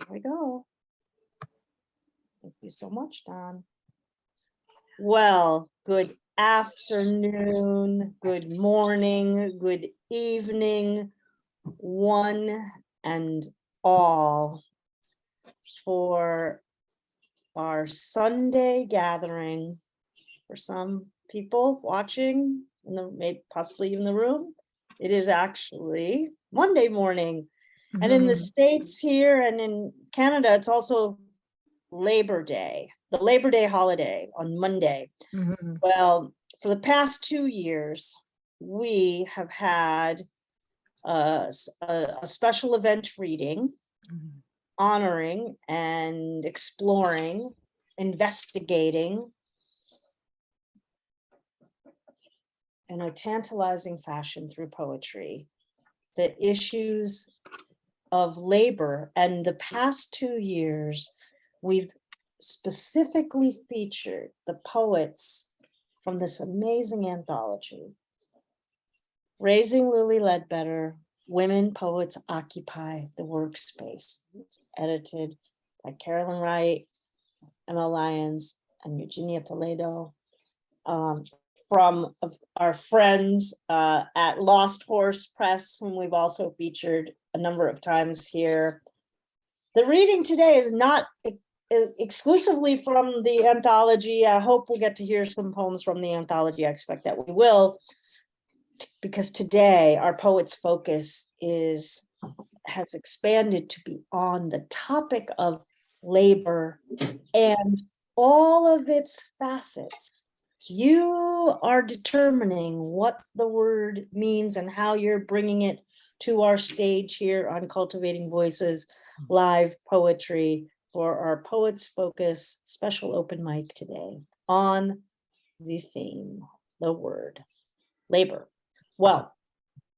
Here we go. Thank you so much, Don. Well, good afternoon, good morning, good evening, one and all, for our Sunday gathering. For some people watching, maybe possibly even the room, it is actually Monday morning. And in the States here and in Canada, it's also Labor Day, the Labor Day holiday on Monday. Well, for the past 2 years, we have had a special event reading, honoring and exploring, investigating in a tantalizing fashion through poetry the issues of labor. And the past 2 years, we've specifically featured the poets from this amazing anthology, Raising Lily Ledbetter, Women Poets Occupy the Workspace. It's edited by Carolyne Wright, Emma Lyons, and Eugenia Toledo, from our friends at Lost Horse Press, whom we've also featured a number of times here. The reading today is not exclusively from the anthology. I hope we'll get to hear some poems from the anthology. I expect that we will, because today our poet's focus has expanded to be on the topic of labor and all of its facets. You are determining what the word means and how you're bringing it to our stage here on Cultivating Voices live poetry for our Poets Focus special open mic today on the theme, the word, labor. Well,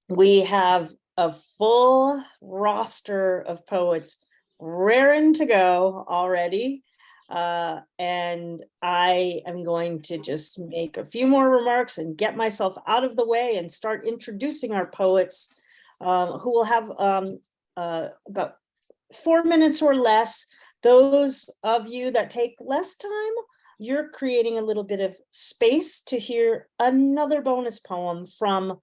we have a full roster of poets raring to go already. And I am going to just make a few more remarks and get myself out of the way and start introducing our poets, who will have about 4 minutes or less. Those of you that take less time, you're creating a little bit of space to hear another bonus poem from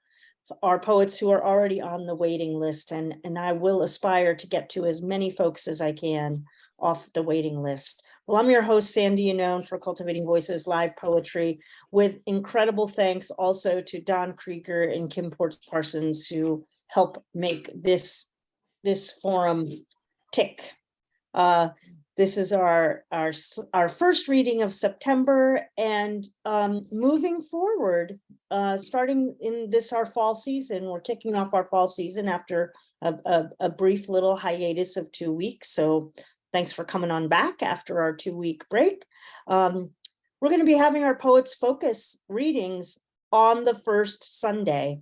our poets who are already on the waiting list. And I will aspire to get to as many folks as I can off the waiting list. Well, I'm your host, Sandy Yannone, for Cultivating Voices live poetry, with incredible thanks also to Don Krieger and Kim Parsons, who help make this forum tick. This is our first reading of September, and moving forward, starting in our fall season, we're kicking off our fall season after a brief little hiatus of 2 weeks. So thanks for coming on back after our 2-week break. We're going to be having our Poets Focus readings on the first Sunday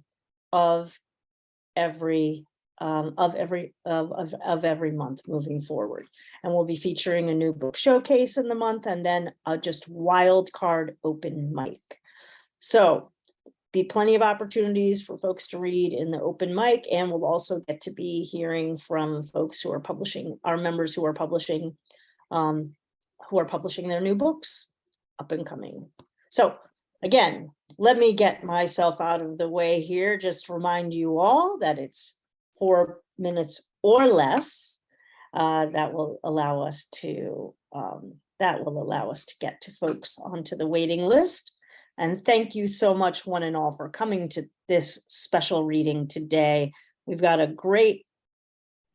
of every month moving forward, and we'll be featuring a new book showcase in the month, and then just wild card open mic. So be plenty of opportunities for folks to read in the open mic, and we'll also get to be hearing from folks who are publishing, our members who are publishing their new books up and coming. So again, let me get myself out of the way here. Just remind you all that it's 4 minutes or less. That will allow us to get to folks onto the waiting list. And thank you so much, one and all, for coming to this special reading today. We've got a great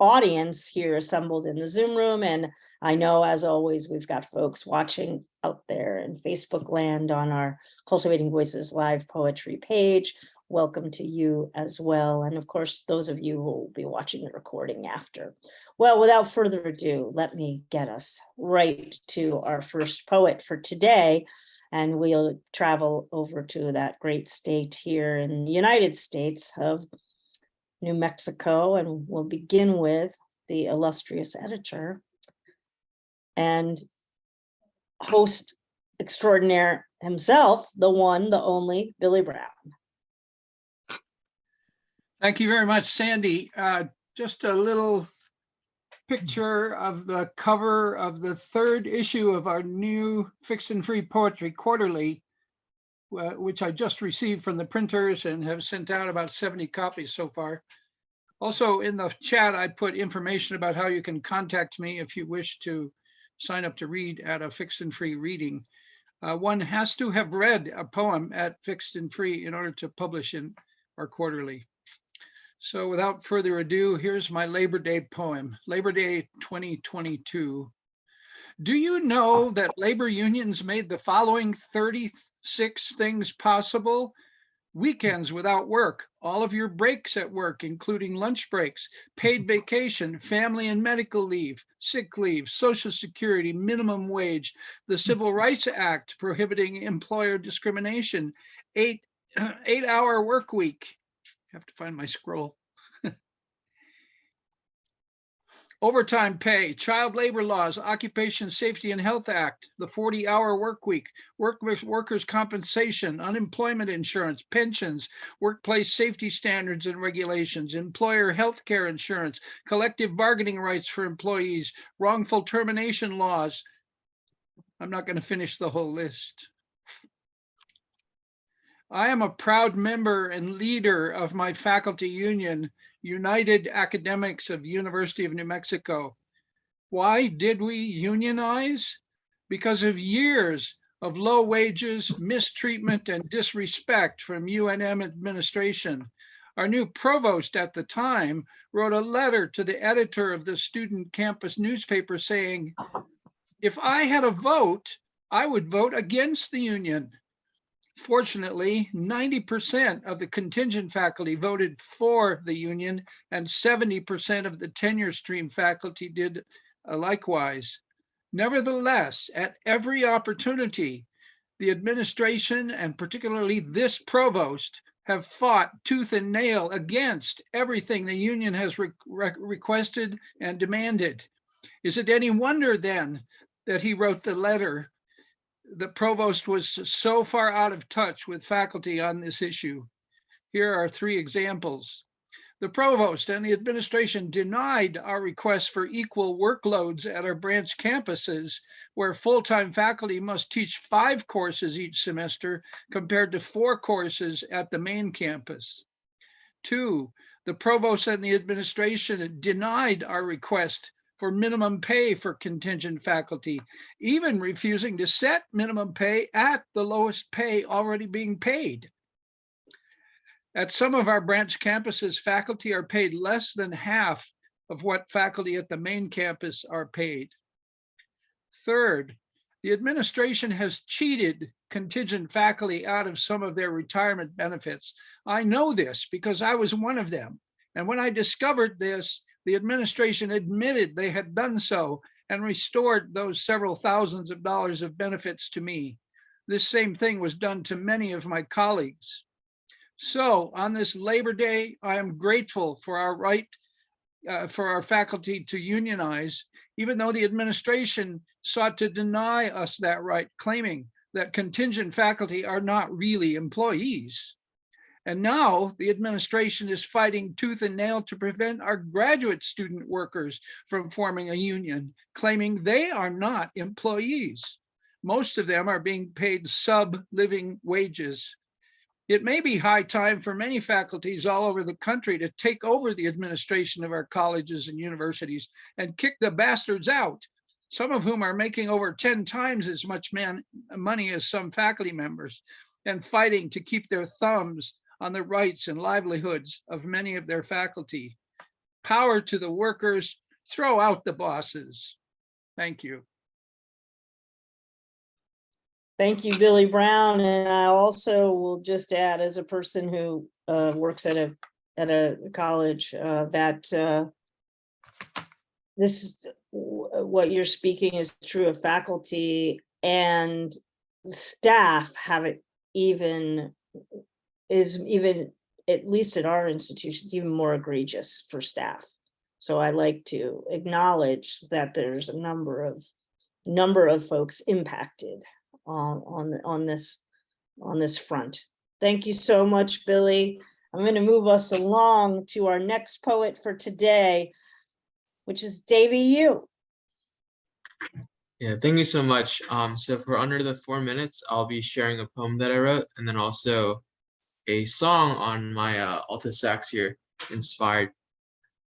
audience here assembled in the Zoom room, and I know, as always, we've got folks watching out there in Facebook land on our Cultivating Voices live poetry page. Welcome to you as well, and of course those of you who will be watching the recording after. Well, without further ado, let me get us right to our first poet for today, and we'll travel over to that great state here in the United States of New Mexico, and we'll begin with the illustrious editor and host extraordinaire himself, the one, the only, Billy Brown. Thank you very much, Sandy. Just a little picture of the cover of the 3rd issue of our new Fixed and Free Poetry Quarterly, which I just received from the printers and have sent out about 70 copies so far. Also in the chat, I put information about how you can contact me if you wish to sign up to read at a Fixed and Free reading. One has to have read a poem at Fixed and Free in order to publish in our quarterly. So without further ado, here's my Labor Day poem, Labor Day 2022. Do you know that labor unions made the following 36 things possible? Weekends without work, all of your breaks at work, including lunch breaks, paid vacation, family and medical leave, sick leave, Social Security, minimum wage, the Civil Rights Act prohibiting employer discrimination, 8-hour work week. I have to find my scroll. Overtime pay, child labor laws, Occupation Safety and Health Act, the 40-hour work week, workers' compensation, unemployment insurance, pensions, workplace safety standards and regulations, employer health care insurance, collective bargaining rights for employees, wrongful termination laws. I'm not going to finish the whole list. I am a proud member and leader of my faculty union, United Academics of University of New Mexico. Why did we unionize? Because of years of low wages, mistreatment, and disrespect from UNM administration. Our new provost at the time wrote a letter to the editor of the student campus newspaper saying, if I had a vote, I would vote against the union. Fortunately, 90% of the contingent faculty voted for the union and 70% of the tenure stream faculty did likewise. Nevertheless, at every opportunity, the administration and particularly this provost have fought tooth and nail against everything the union has requested and demanded. Is it any wonder then that he wrote the letter? The provost was so far out of touch with faculty on this issue. Here are 3 examples. The provost and the administration denied our request for equal workloads at our branch campuses, where full-time faculty must teach 5 courses each semester compared to 4 courses at the main campus. 2, the provost and the administration denied our request for minimum pay for contingent faculty, even refusing to set minimum pay at the lowest pay already being paid. At some of our branch campuses, faculty are paid less than half of what faculty at the main campus are paid. 3rd, the administration has cheated contingent faculty out of some of their retirement benefits. I know this because I was one of them. And when I discovered this, the administration admitted they had done so and restored those several thousands of dollars of benefits to me. This same thing was done to many of my colleagues. So on this Labor Day, I am grateful for our right for our faculty to unionize, even though the administration sought to deny us that right, claiming that contingent faculty are not really employees. And now the administration is fighting tooth and nail to prevent our graduate student workers from forming a union, claiming they are not employees. Most of them are being paid sub-living wages. It may be high time for many faculties all over the country to take over the administration of our colleges and universities and kick the bastards out, some of whom are making over 10 times as much money as some faculty members, and fighting to keep their thumbs on the rights and livelihoods of many of their faculty. Power to the workers, throw out the bosses. Thank you. Thank you, Billy Brown. And I also will just add, as a person who works at a college, that this is what you're speaking is true of faculty, and staff have it even, at least at our institutions, even more egregious for staff. So I like to acknowledge that there's a number of folks impacted on this front. Thank you so much, Billy. I'm going to move us along to our next poet for today. which is Davy Yue. Yeah, thank you so much. So for under the 4 minutes, I'll be sharing a poem that I wrote, and then also a song on my alto sax here, inspired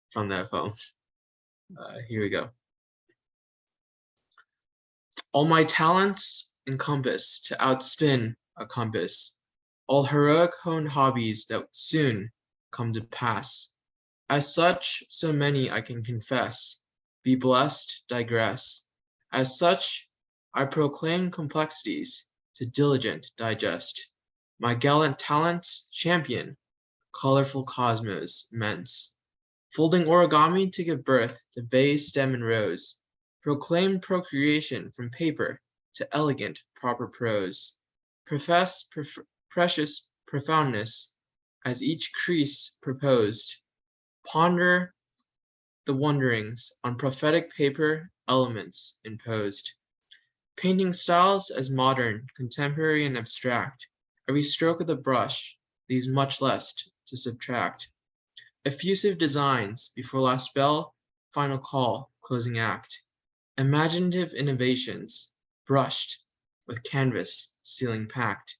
from that poem. Here we go. All my talents encompass to outspin a compass, all heroic honed hobbies that soon come to pass. As such, so many I can confess, be blessed, digress. As such, I proclaim complexities to diligent digest. My gallant talents champion, colorful cosmos immense. Folding origami to give birth to vase, stem, and rose. Proclaim procreation from paper to elegant, proper prose. Profess precious profoundness as each crease proposed. Ponder the wonderings on prophetic paper elements imposed. Painting styles as modern, contemporary, and abstract. Every stroke of the brush leaves much less to subtract. Effusive designs before last bell, final call, closing act. Imaginative innovations brushed with canvas, ceiling packed.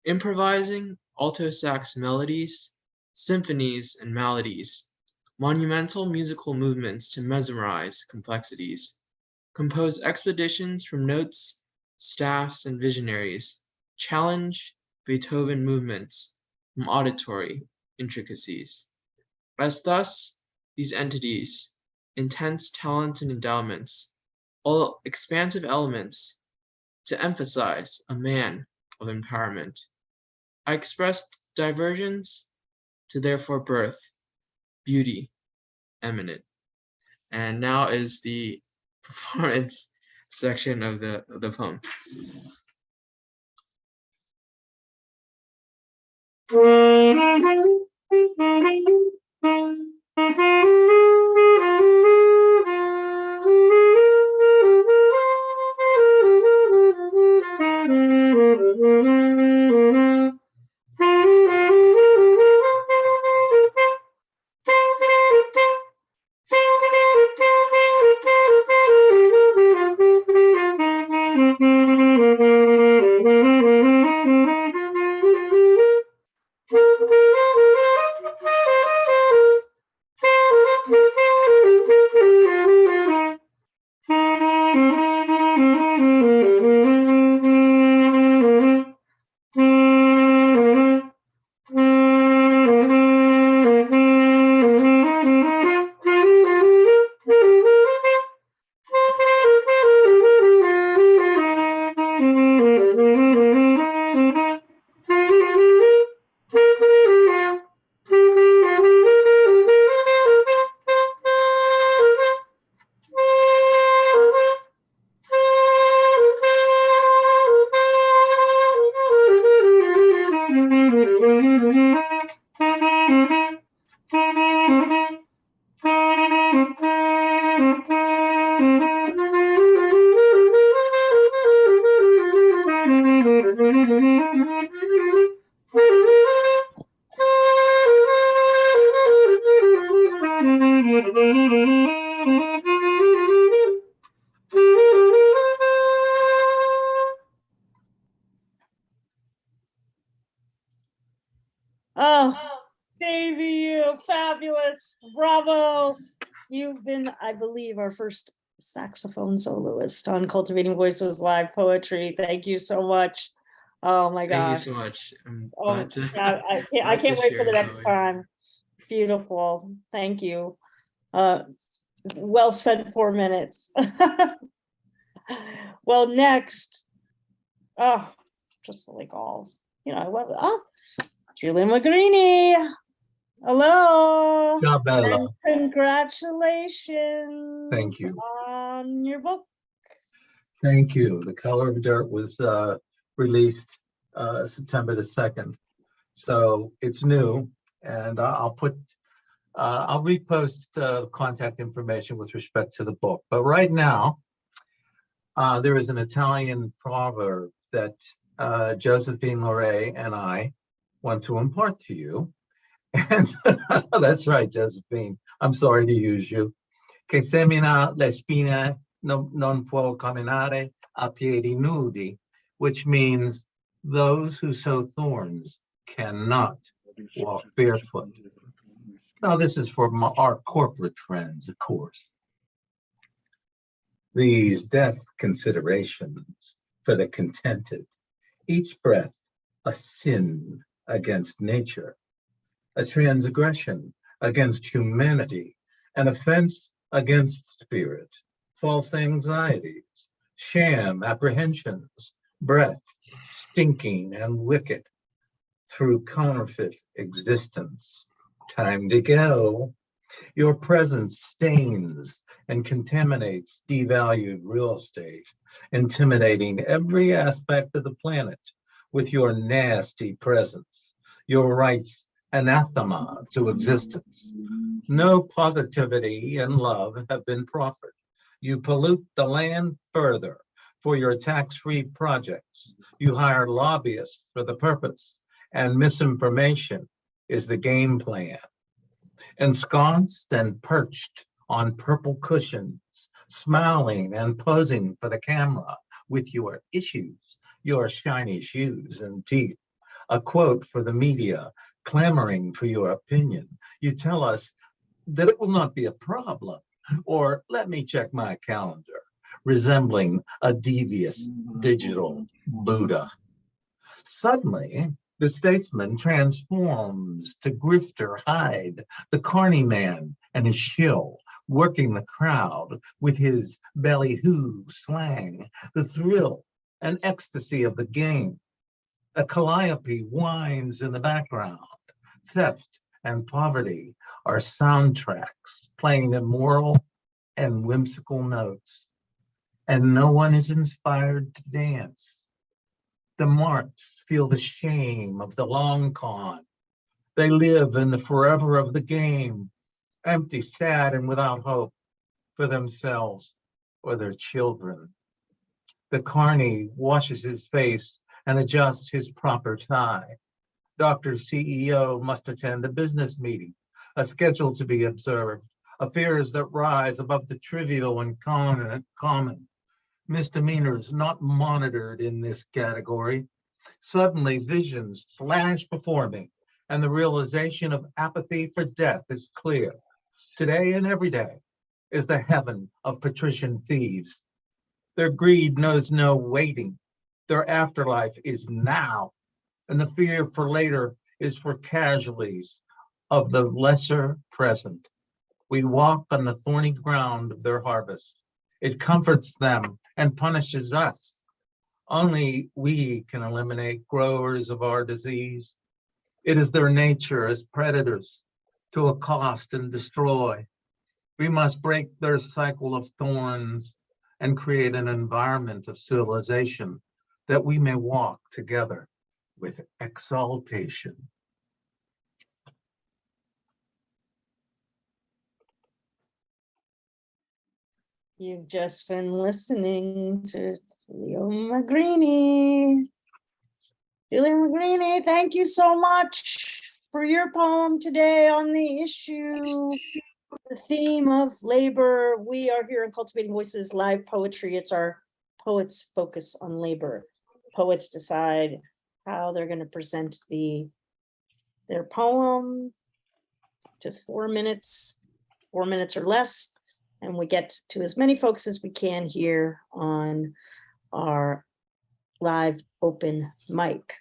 Improvising alto sax melodies, symphonies, and melodies. Monumental musical movements to mesmerize complexities. Compose expeditions from notes, staffs, and visionaries. Challenge Beethoven movements from auditory intricacies. As thus, these entities, intense talents and endowments, all expansive elements to emphasize a man of empowerment. I expressed diversions to therefore birth, beauty, eminent. And now is the performance section of the poem. Oh, Davy, you fabulous. Bravo. You've been, I believe, our first saxophone soloist on Cultivating Voices Live Poetry. Thank you so much. Oh my Thank you gosh. so much. I'm Oh, glad to, yeah, I glad to can't wait for share the as next always. time. Beautiful. Thank you. Well spent 4 minutes. Well, next, oh, just like all, I love it. Oh, Giulio Magrini. Hello. Ciao, Bella. And congratulations Thank you. on your book. Thank you. The Color of Dirt was released September the 2nd. So it's new, and I'll repost contact information with respect to the book. But right now, there is an Italian proverb that Josephine LoRe and I want to impart to you. And that's right, Josephine. I'm sorry to use you. che semina le spine non può camminare a piedi nudi, which means those who sow thorns cannot walk barefoot. Now, this is for our corporate friends, of course. These death considerations for the contented, each breath a sin against nature, a transgression against humanity, an offense against spirit, false anxieties, sham apprehensions, breath stinking and wicked through counterfeit existence. Time to go. Your presence stains and contaminates devalued real estate, intimidating every aspect of the planet with your nasty presence, your rights anathema to existence. No positivity and love have been proffered. You pollute the land further for your tax-free projects. You hire lobbyists for the purpose, and misinformation is the game plan. Ensconced and perched on purple cushions, smiling and posing for the camera with your issues, your shiny shoes and teeth. A quote for the media, clamoring for your opinion. You tell us that it will not be a problem, or let me check my calendar, resembling a devious digital Buddha. Suddenly, the statesman transforms to grifter Hyde, the carny man and his shill, working the crowd with his ballyhoo slang, the thrill and ecstasy of the game. A calliope whines in the background. Theft and poverty are soundtracks playing immoral and whimsical notes, and no one is inspired to dance. The marks feel the shame of the long con. They live in the forever of the game, empty, sad, and without hope for themselves or their children. The carny washes his face and adjusts his proper tie. Dr. CEO must attend a business meeting, a schedule to be observed, affairs that rise above the trivial and common. Misdemeanors not monitored in this category. Suddenly visions flash before me and the realization of apathy for death is clear. Today and every day is the heaven of patrician thieves. Their greed knows no waiting. Their afterlife is now, and the fear for later is for casualties of the lesser present. We walk on the thorny ground of their harvest. It comforts them and punishes us. Only we can eliminate growers of our disease. It is their nature as predators to accost and destroy. We must break their cycle of thorns and create an environment of civilization that we may walk together with exaltation. You've just been listening to Giulio Magrini. Giulio Magrini, thank you so much for your poem today on the issue, the theme of labor. We are here in Cultivating Voices Live Poetry. It's our poets focus on labor. Poets decide how they're going to present their poem to 4 minutes or less. And we get to as many folks as we can here on our live open mic.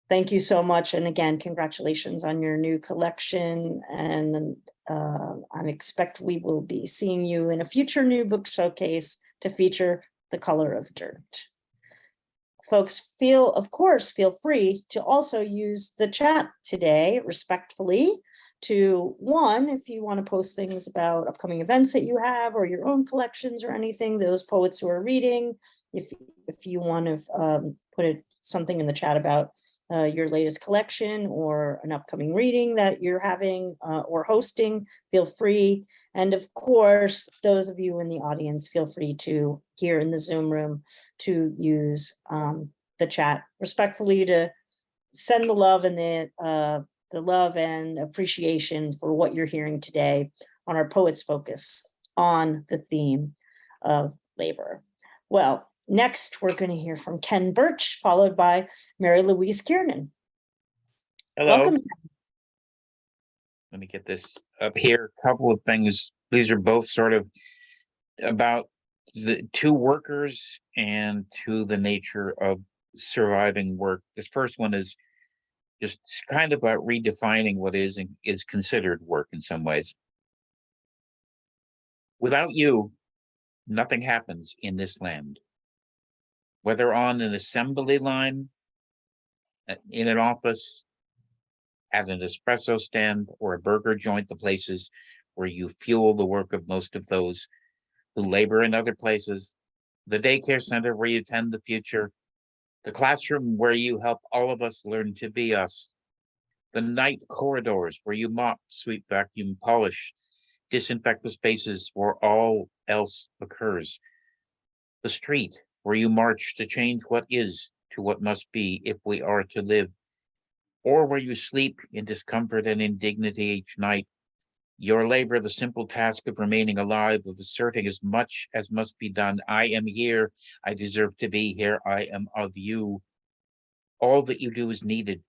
Thank you so much. And again, congratulations on your new collection. And I expect we will be seeing you in a future new book showcase to feature The Color of Dirt. Folks, of course, feel free to also use the chat today respectfully to, one, if you want to post things about upcoming events that you have or your own collections or anything, those poets who are reading, if you want to put something in the chat about your latest collection or an upcoming reading that you're having or hosting, feel free. And of course, those of you in the audience, feel free to, here in the Zoom room, to use the chat respectfully to send the love and the love and appreciation for what you're hearing today on our Poets Focus on the theme of labor. Well, next we're going to hear from Ken Burch, followed by Mary Louise Kiernan. Hello. Welcome. Let me get this up here. Couple of things. These are both sort of about the two workers and to the nature of surviving work. This first one is just kind of about redefining what is and is considered work in some ways. Without you, nothing happens in this land. Whether on an assembly line, in an office, at an espresso stand, or a burger joint, the places where you fuel the work of most of those who labor in other places, the daycare center where you tend the future, the classroom where you help all of us learn to be us, the night corridors where you mop, sweep, vacuum, polish, disinfect the spaces where all else occurs, the street where you march to change what is to what must be if we are to live, or where you sleep in discomfort and indignity each night. Your labor, the simple task of remaining alive, of asserting as much as must be done. I am here. I deserve to be here. I am of you. All that you do is needed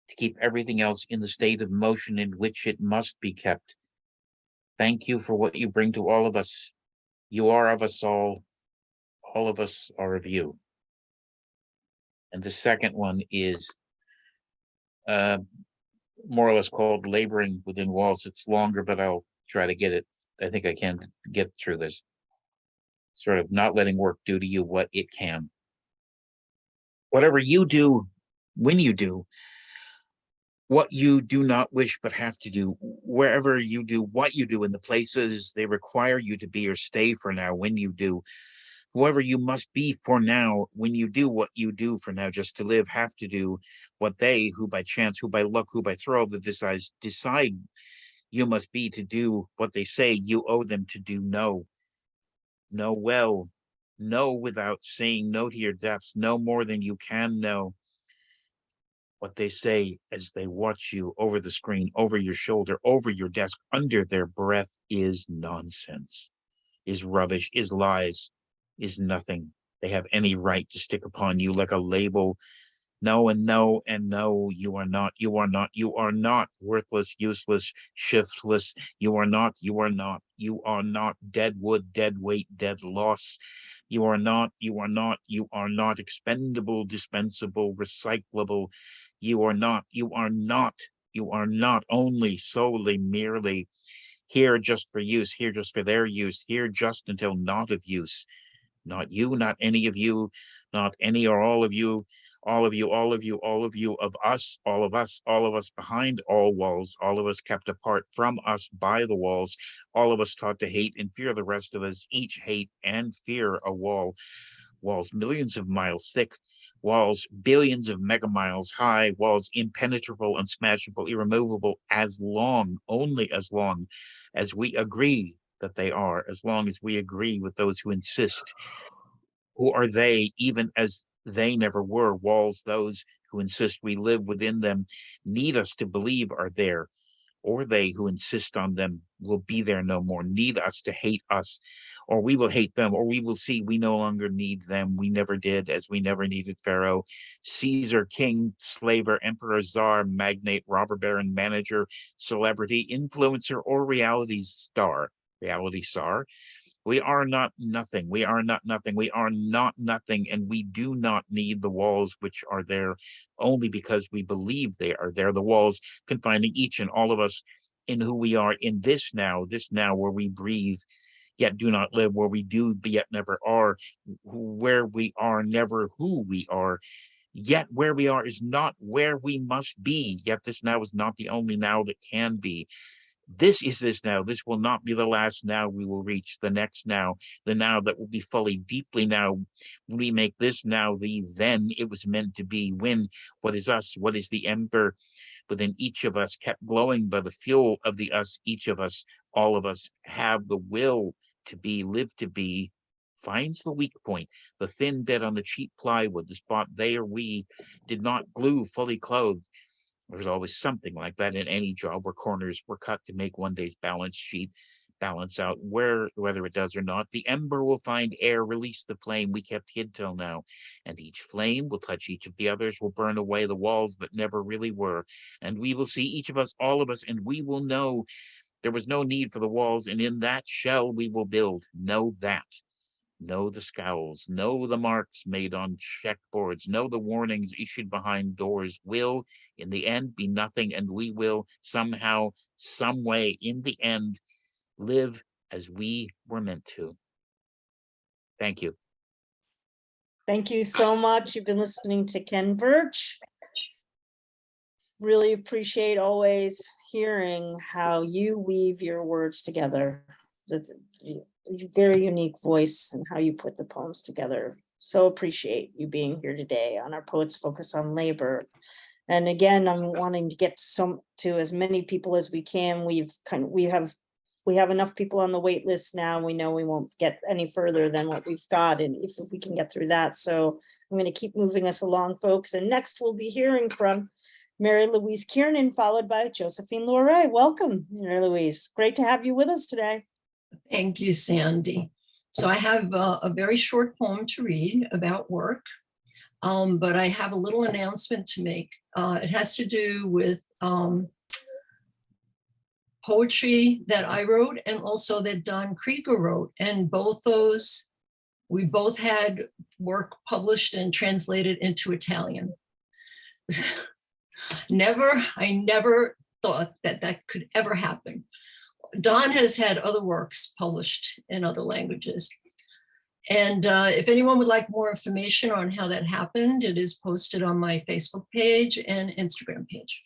to keep everything else in the state of motion in which it must be kept. Thank you for what you bring to all of us. You are of us all. All of us are of you. And the second one is more or less called Laboring Within Walls. It's longer, but I'll try to get it. I think I can get through this. Sort of not letting work do to you what it can. Whatever you do, when you do, what you do not wish but have to do, wherever you do what you do in the places they require you to be or stay for now when you do, whoever you must be for now when you do what you do for now just to live, have to do what they, who by chance, who by luck, who by throw of the decide you must be to do what they say you owe them to do. Know well, know without saying no to your depths, know more than you can know. What they say as they watch you over the screen, over your shoulder, over your desk, under their breath is nonsense, is rubbish, is lies, is nothing they have any right to stick upon you like a label. No and no and no, you are not, you are not, you are not worthless, useless, shiftless. You are not, you are not, you are not dead wood, dead weight, dead loss. You are not, you are not, you are not expendable, dispensable, recyclable. You are not, you are not, you are not only, solely, merely here just for use, here just for their use, here just until not of use. Not you, not any of you, not any or all of you, all of you, all of you, all of you, of us, all of us, all of us behind all walls, all of us kept apart from us by the walls, all of us taught to hate and fear the rest of us, each hate and fear a wall, walls millions of miles thick, walls billions of megamiles high, walls impenetrable, unsmashable, irremovable, as long, only as long as we agree that they are, as long as we agree with those who insist. Who are they, even as they never were? Walls those who insist we live within them need us to believe are there, or they who insist on them will be there no more, need us to hate us, or we will hate them, or we will see we no longer need them. We never did, as we never needed Pharaoh, Caesar, king, slaver, emperor, czar, magnate, robber baron, manager, celebrity, influencer, or reality star. Reality star. We are not nothing. We are not nothing. We are not nothing. And we do not need the walls which are there only because we believe they are there. The walls confining each and all of us in who we are in this now where we breathe, yet do not live, where we do, yet never are, where we are never who we are. Yet where we are is not where we must be. Yet this now is not the only now that can be. This is this now. This will not be the last now we will reach. The next now, the now that will be fully, deeply now. We make this now the then it was meant to be. When what is us, what is the ember within each of us, kept glowing by the fuel of the us, each of us, all of us have the will to be, live to be, finds the weak point, the thin bed on the cheap plywood, the spot they or we did not glue fully clothed. There's always something like that in any job where corners were cut to make one day's balance sheet. balance out whether it does or not. The ember will find air, release the flame we kept hid till now, and each flame will touch each of the others, will burn away the walls that never really were, and we will see each of us, all of us, and we will know there was no need for the walls, and in that shell we will build. Know that. Know the scowls, know the marks made on checkboards, know the warnings issued behind doors will, in the end, be nothing, and we will somehow, some way, in the end, live as we were meant to. Thank you. Thank you so much. You've been listening to Ken Burch. Really appreciate always hearing how you weave your words together. It's a very unique voice and how you put the poems together. So appreciate you being here today on our Poets Focus on Labor. And again, I'm wanting to get to as many people as we can. We have enough people on the wait list now. We know we won't get any further than what we've got, and if we can get through that. So I'm going to keep moving us along, folks. And next we'll be hearing from Mary Louise Kiernan, followed by Josephine LoRe. Welcome, Mary Louise. Great to have you with us today. Thank you, Sandy. So I have a very short poem to read about work, but I have a little announcement to make. It has to do with poetry that I wrote and also that Don Krieger wrote. And we both had work published and translated into Italian. I never thought that could ever happen. Don has had other works published in other languages. And if anyone would like more information on how that happened, it is posted on my Facebook page and Instagram page.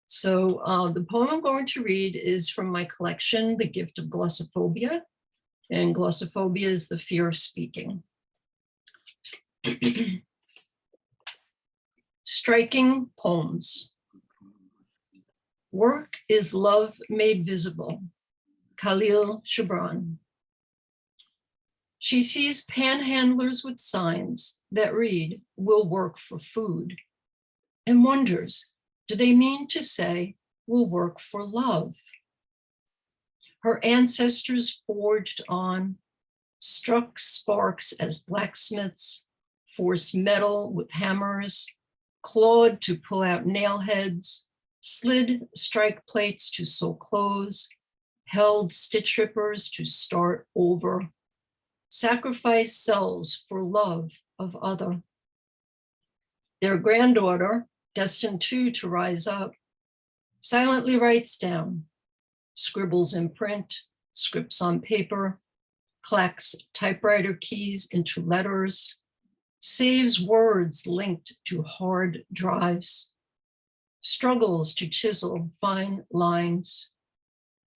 So the poem I'm going to read is from my collection, The Gift of Glossophobia. And glossophobia is the fear of speaking. Striking poems. Work is love made visible. Khalil Gibran. She sees panhandlers with signs that read, "We'll work for food," and wonders, do they mean to say, "We'll work for love"? Her ancestors forged on, struck sparks as blacksmiths, forced metal with hammers, clawed to pull out nail heads, slid strike plates to sew clothes, held stitch rippers to start over, sacrificed selves for love of other. Their granddaughter, destined too to rise up, silently writes down, scribbles in print, scripts on paper, clacks typewriter keys into letters, saves words linked to hard drives, struggles to chisel fine lines,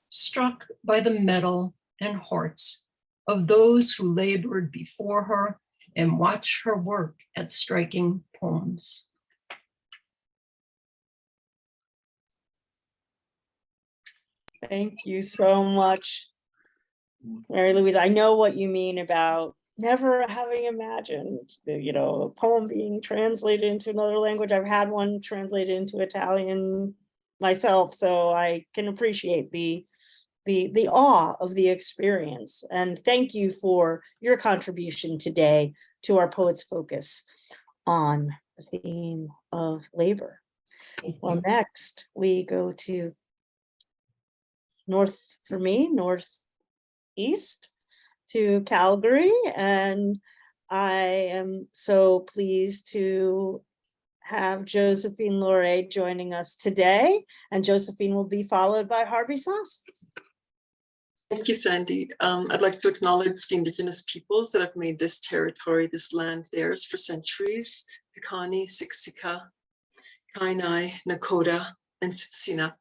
struck by the metal and hearts of those who labored before her and watch her work at striking poems. Thank you so much, Mary Louise. I know what you mean about never having imagined, a poem being translated into another language. I've had one translated into Italian myself, so I can appreciate the awe of the experience. And thank you for your contribution today to our Poets Focus on the theme of labor. Well, next we go to northeast to Calgary, and I am so pleased to have Josephine LoRe joining us today, and Josephine will be followed by Harvey Soss. Thank you, Sandy. I'd like to acknowledge the Indigenous peoples that have made this territory, this land theirs for centuries: Piikani, Siksika, Kainai, Nakota, and Tsuut'ina.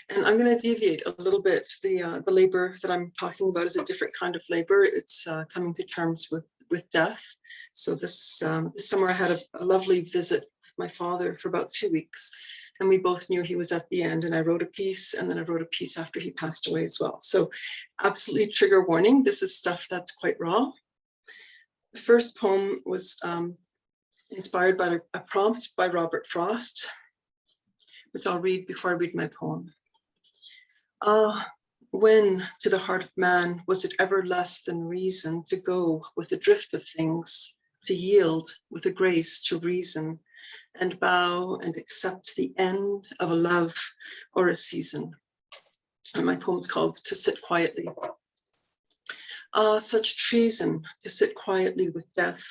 And I'm going to deviate a little bit. The labor that I'm talking about is a different kind of labor. It's coming to terms with death. So this summer I had a lovely visit with my father for about 2 weeks, and we both knew he was at the end. And I wrote a piece, and then I wrote a piece after he passed away as well. So absolutely trigger warning. This is stuff that's quite raw. The first poem was inspired by a prompt by Robert Frost, which I'll read before I read my poem. When, to the heart of man, was it ever less than reason to go with the drift of things, to yield with a grace to reason, and bow and accept the end of a love or a season? And my poem's called To Sit Quietly. Ah, such treason, to sit quietly with death,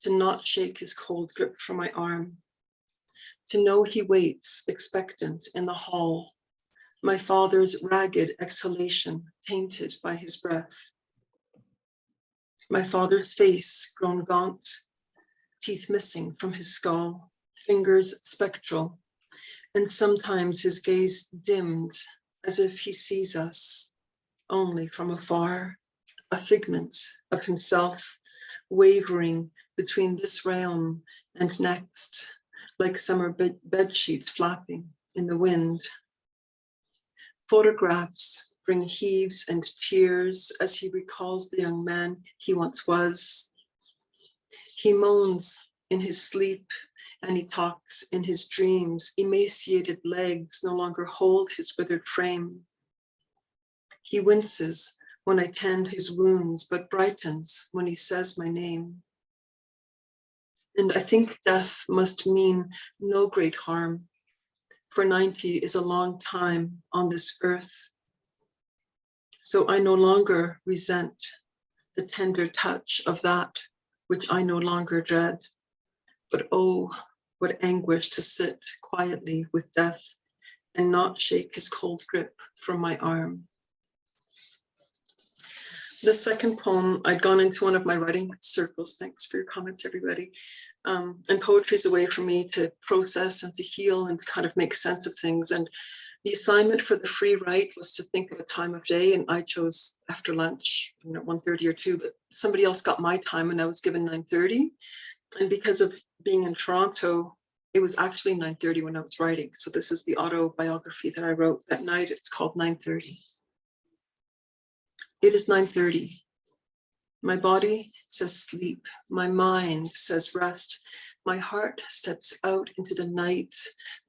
to not shake his cold grip from my arm, to know he waits expectant in the hall, my father's ragged exhalation tainted by his breath. My father's face grown gaunt, teeth missing from his skull, fingers spectral, and sometimes his gaze dimmed as if he sees us only from afar, a figment of himself wavering between this realm and next, like summer bed sheets flapping in the wind. Photographs bring heaves and tears as he recalls the young man he once was. He moans in his sleep and he talks in his dreams. Emaciated legs no longer hold his withered frame. He winces when I tend his wounds, but brightens when he says my name. And I think death must mean no great harm, for 90 is a long time on this earth. So I no longer resent the tender touch of that which I no longer dread. But oh, what anguish to sit quietly with death and not shake his cold grip from my arm. The second poem, I'd gone into one of my writing circles. Thanks for your comments, everybody. And poetry is a way for me to process and to heal and to kind of make sense of things. And the assignment for the free write was to think of a time of day, and I chose after lunch, 1:30 or 2, but somebody else got my time and I was given 9:30. And because of being in Toronto, it was actually 9:30 when I was writing. So this is the autobiography that I wrote that night. It's called 9:30. It is 9:30. My body says sleep. My mind says rest. My heart steps out into the night,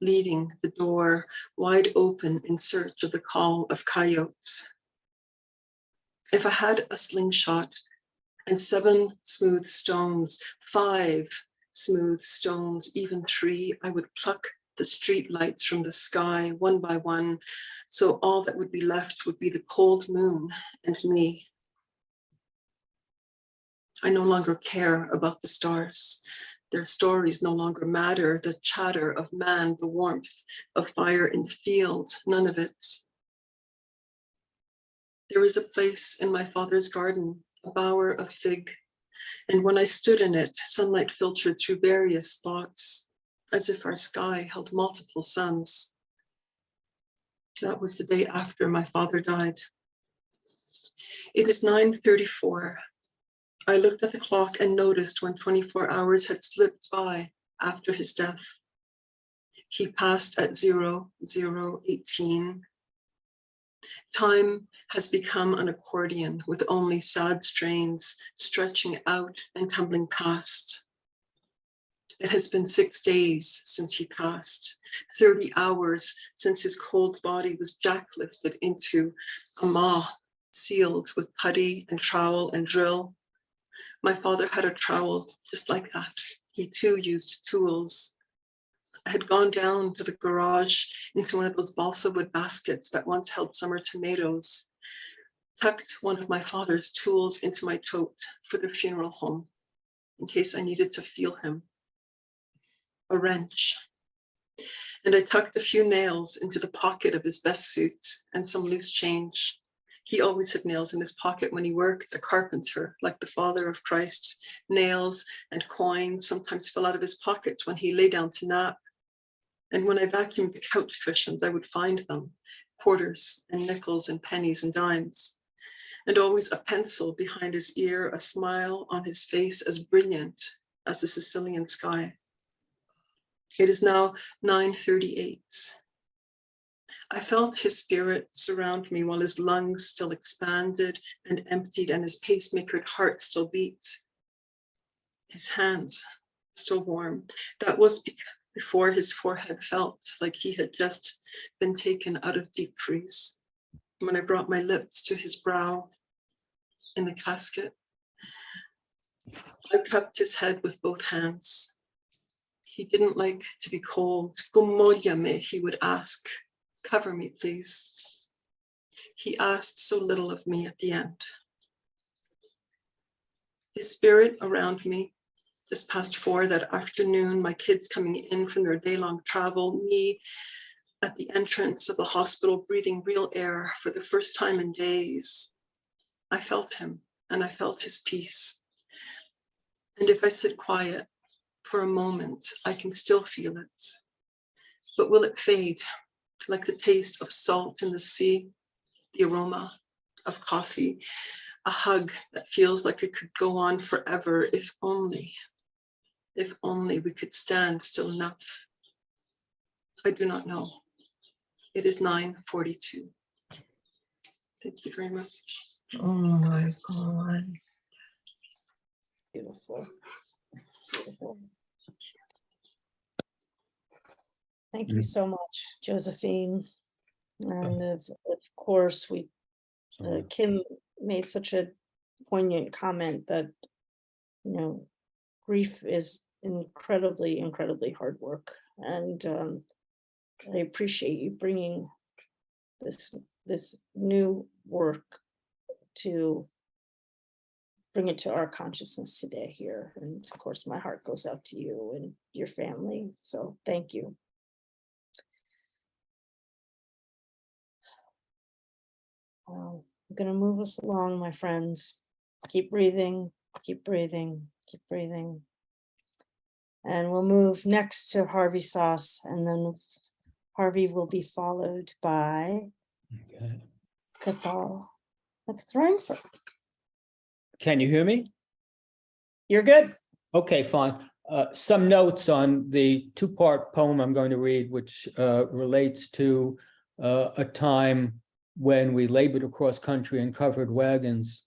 leaving the door wide open in search of the call of coyotes. If I had a slingshot and 7 smooth stones, 5 smooth stones, even 3, I would pluck the street lights from the sky one by one, so all that would be left would be the cold moon and me. I no longer care about the stars. Their stories no longer matter. The chatter of man, the warmth of fire in fields, none of it. There is a place in my father's garden, a bower of fig, and when I stood in it, sunlight filtered through various spots, as if our sky held multiple suns. That was the day after my father died. It is 9:34. I looked at the clock and noticed when 24 hours had slipped by after his death. He passed at 00:18. Time has become an accordion with only sad strains stretching out and tumbling past. It has been 6 days since he passed, 30 hours since his cold body was jacklifted into a maw sealed with putty and trowel and drill. My father had a trowel just like that. He too used tools. I had gone down to the garage into one of those balsa wood baskets that once held summer tomatoes, tucked one of my father's tools into my tote for the funeral home in case I needed to feel him. A wrench. And I tucked a few nails into the pocket of his vest suit and some loose change. He always had nails in his pocket when he worked, a carpenter, like the father of Christ. Nails and coins sometimes fell out of his pockets when he lay down to nap. And when I vacuumed the couch cushions, I would find them, quarters and nickels and pennies and dimes. And always a pencil behind his ear, a smile on his face as brilliant as the Sicilian sky. It is now 9:38. I felt his spirit surround me while his lungs still expanded and emptied and his pacemakered heart still beat. His hands still warm. That was before his forehead felt like he had just been taken out of deep freeze. when I brought my lips to his brow in the casket. I cupped his head with both hands. He didn't like to be called. Gomoliame, he would ask. Cover me, please. He asked so little of me at the end. His spirit around me, just past 4 that afternoon, my kids coming in from their day-long travel, me at the entrance of the hospital breathing real air for the first time in days. I felt him and I felt his peace. And if I sit quiet for a moment, I can still feel it. But will it fade like the taste of salt in the sea, the aroma of coffee, a hug that feels like it could go on forever if only we could stand still enough? I do not know. It is 9:42. Thank you very much. Oh my God. Beautiful. Beautiful. Thank you so much, Josephine. And of course, Kim made such a poignant comment that, grief is incredibly, incredibly hard work. And I appreciate you bringing this new work to bring it to our consciousness today here. And of course, my heart goes out to you and your family. So thank you. I'm going to move us along, my friends. Keep breathing, keep breathing, keep breathing. And we'll move next to Harvey Soss, and then Harvey will be followed by Cathal Mac Threinfhir. Can you hear me? You're good. Okay, fine. Some notes on the 2-part poem I'm going to read, which relates to a time when we labored across country and covered wagons.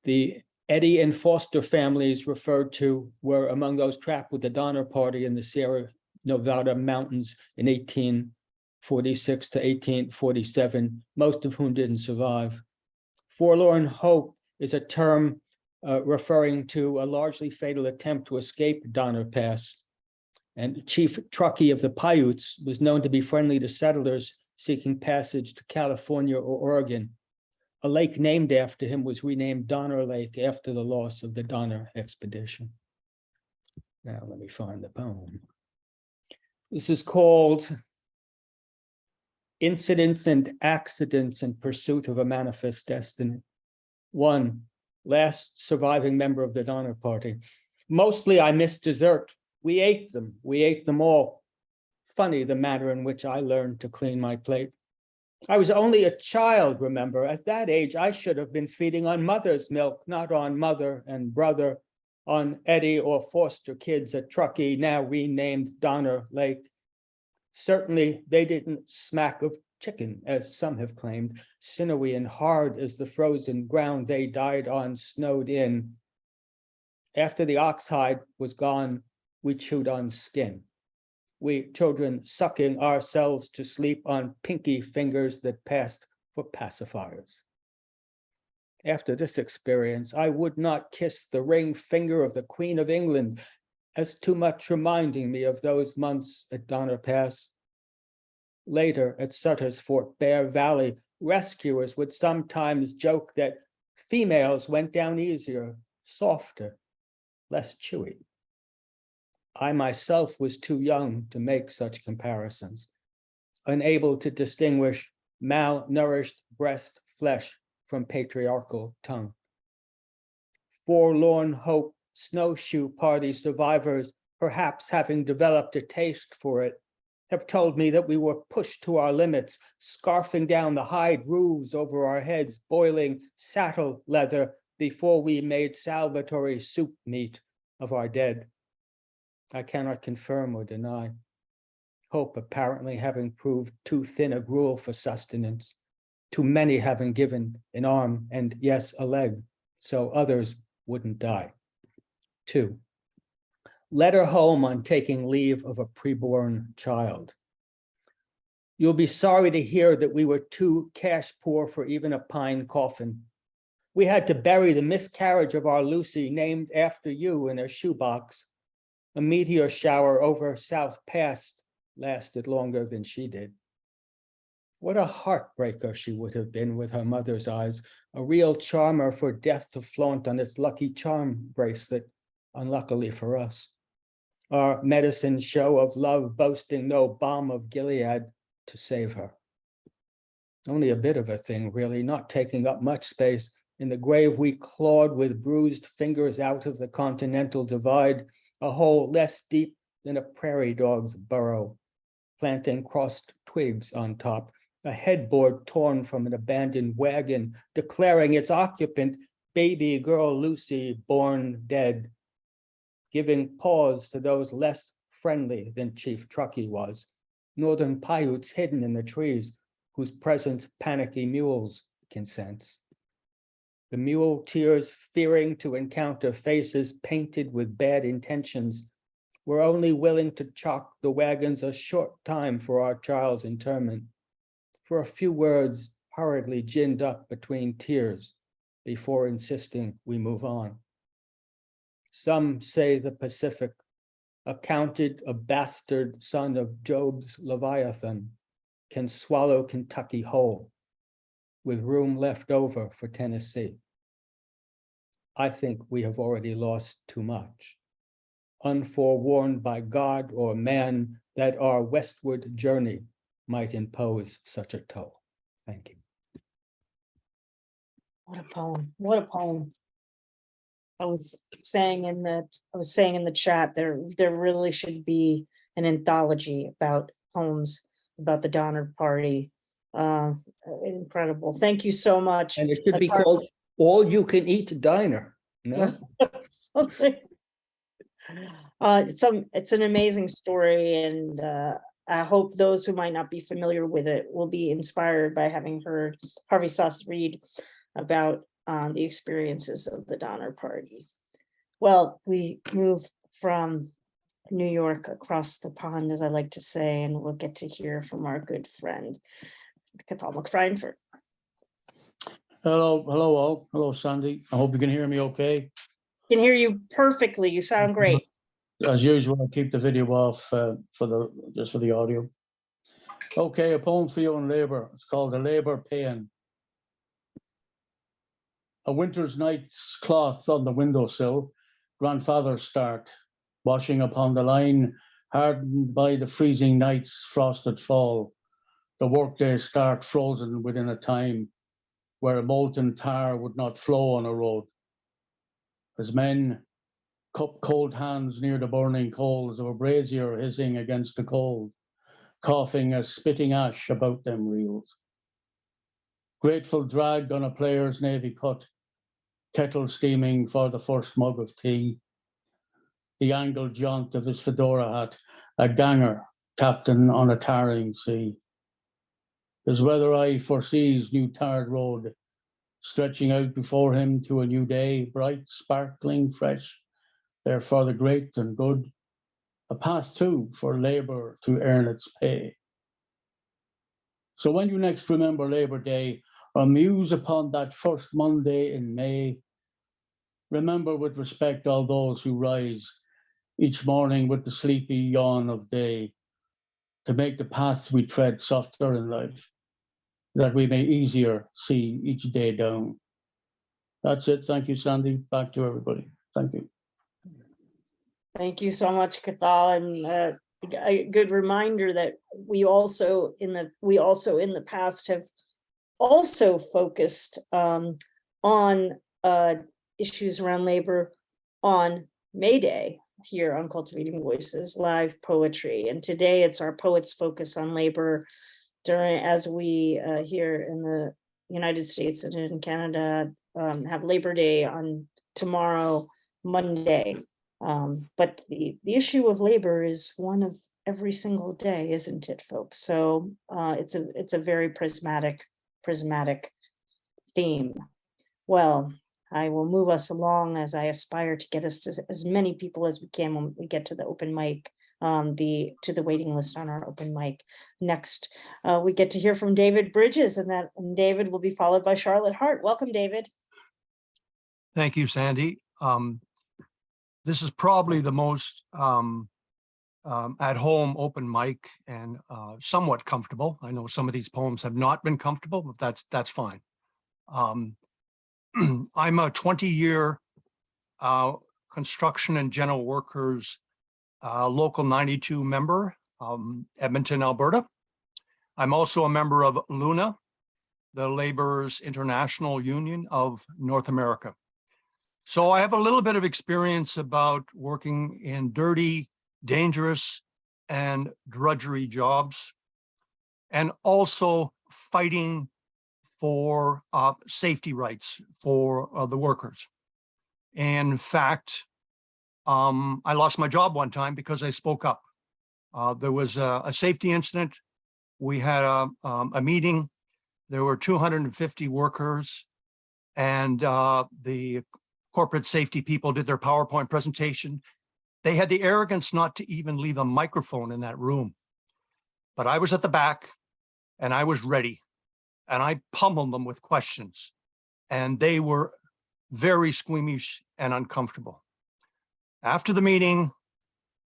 The Eddy and Foster families referred to were among those trapped with the Donner Party in the Sierra Nevada mountains in 1846 to 1847, most of whom didn't survive. Forlorn hope is a term referring to a largely fatal attempt to escape Donner Pass. And Chief Truckee of the Paiutes was known to be friendly to settlers seeking passage to California or Oregon. A lake named after him was renamed Donner Lake after the loss of the Donner expedition. Now let me find the poem. This is called Incidents and Accidents in Pursuit of a Manifest Destiny. 1, last surviving member of the Donner Party. Mostly I missed dessert. We ate them all. Funny the manner in which I learned to clean my plate. I was only a child, remember. At that age, I should have been feeding on mother's milk, not on mother and brother, on Eddy or Foster kids at Truckee, now renamed Donner Lake. Certainly, they didn't smack of chicken, as some have claimed, sinewy and hard as the frozen ground they died on, snowed in. After the oxhide was gone, we chewed on skin. We children sucking ourselves to sleep on pinky fingers that passed for pacifiers. After this experience, I would not kiss the ring finger of the Queen of England, as too much reminding me of those months at Donner Pass. Later, at Sutter's Fort, Bear Valley, rescuers would sometimes joke that females went down easier, softer, less chewy. I myself was too young to make such comparisons, unable to distinguish malnourished breast flesh from patriarchal tongue. Forlorn hope snowshoe party survivors, perhaps having developed a taste for it, have told me that we were pushed to our limits, scarfing down the hide roofs over our heads, boiling saddle leather before we made salvatory soup meat of our dead. I cannot confirm or deny. Hope apparently having proved too thin a gruel for sustenance, too many having given an arm and, yes, a leg, so others wouldn't die. 2, letter home on taking leave of a preborn child. You'll be sorry to hear that we were too cash poor for even a pine coffin. We had to bury the miscarriage of our Lucy, named after you, in a shoebox. A meteor shower over South Pass lasted longer than she did. What a heartbreaker she would have been with her mother's eyes, a real charmer for death to flaunt on its lucky charm bracelet, unluckily for us. Our medicine show of love boasting no balm of Gilead to save her. Only a bit of a thing, really, not taking up much space. In the grave we clawed with bruised fingers out of the continental divide, a hole less deep than a prairie dog's burrow, planting crossed twigs on top, a headboard torn from an abandoned wagon, declaring its occupant baby girl Lucy born dead, giving pause to those less friendly than Chief Truckee was, northern Paiutes hidden in the trees, whose presence panicky mules can sense. The mule tears, fearing to encounter faces painted with bad intentions, were only willing to chalk the wagons a short time for our child's interment, for a few words hurriedly ginned up between tears before insisting we move on. Some say the Pacific, accounted a bastard son of Job's Leviathan, can swallow Kentucky whole, with room left over for Tennessee. I think we have already lost too much, unforewarned by God or man that our westward journey might impose such a toll. Thank you. What a poem, what a poem. I was saying in the chat, there really should be an anthology about poems about the Donner Party. Incredible. Thank you so much. And it should be called All You Can Eat Diner. No? Something. It's an amazing story, and I hope those who might not be familiar with it will be inspired by having heard Harvey Soss read about the experiences of the Donner Party. Well, we move from New York across the pond, as I like to say, and we'll get to hear from our good friend, Cathal Mac Threinhfir. Hello all. Hello, Sandy. I hope you can hear me okay. Can hear you perfectly. You sound great. As usual, I'll keep the video off just for the audio. Okay, a poem for you on labor. It's called A Labor Pain. A winter's night's cloth on the windowsill, grandfather's start, washing upon the line, hardened by the freezing night's frosted fall. The workday start frozen within a time where a molten tar would not flow on a road. As men cup cold hands near the burning coals of a brazier hissing against the cold, coughing as spitting ash about them reels. Grateful dragged on a player's navy cut, kettle steaming for the first mug of tea. The angled jaunt of his fedora hat, a ganger, captain on a tarring sea. His weather eye foresees new tarred road, stretching out before him to a new day, bright, sparkling, fresh, there for the great and good, a path too for labor to earn its pay. So when you next remember Labor Day, or muse upon that first Monday in May, remember with respect all those who rise each morning with the sleepy yawn of day, to make the path we tread softer in life, that we may easier see each day down. That's it. Thank you, Sandy. Back to everybody. Thank you. Thank you so much, Cathal, and a good reminder that we also in the past have also focused on issues around labor on May Day here on Cultivating Voices, live poetry, and today it's our Poets Focus on Labor as we here in the United States and in Canada have Labor Day on tomorrow, Monday. But the issue of labor is one of every single day, isn't it, folks? So it's a very prismatic theme. Well, I will move us along as I aspire to get us to as many people as we can when we get to the open mic to the waiting list on our open mic. Next, we get to hear from David Brydges, and David will be followed by Charlotte Hart. Welcome, David. Thank you, Sandy. This is probably the most at-home open mic and somewhat comfortable. I know some of these poems have not been comfortable, but that's fine. I'm a 20-year construction and general workers local 92 member, Edmonton, Alberta. I'm also a member of LUNA, the Laborers International Union of North America. So I have a little bit of experience about working in dirty, dangerous, and drudgery jobs, and also fighting for safety rights for the workers. In fact, I lost my job one time because I spoke up. There was a safety incident. We had a meeting. There were 250 workers, and the corporate safety people did their PowerPoint presentation. They had the arrogance not to even leave a microphone in that room. But I was at the back, and I was ready, and I pummeled them with questions, and they were very squeamish and uncomfortable. After the meeting,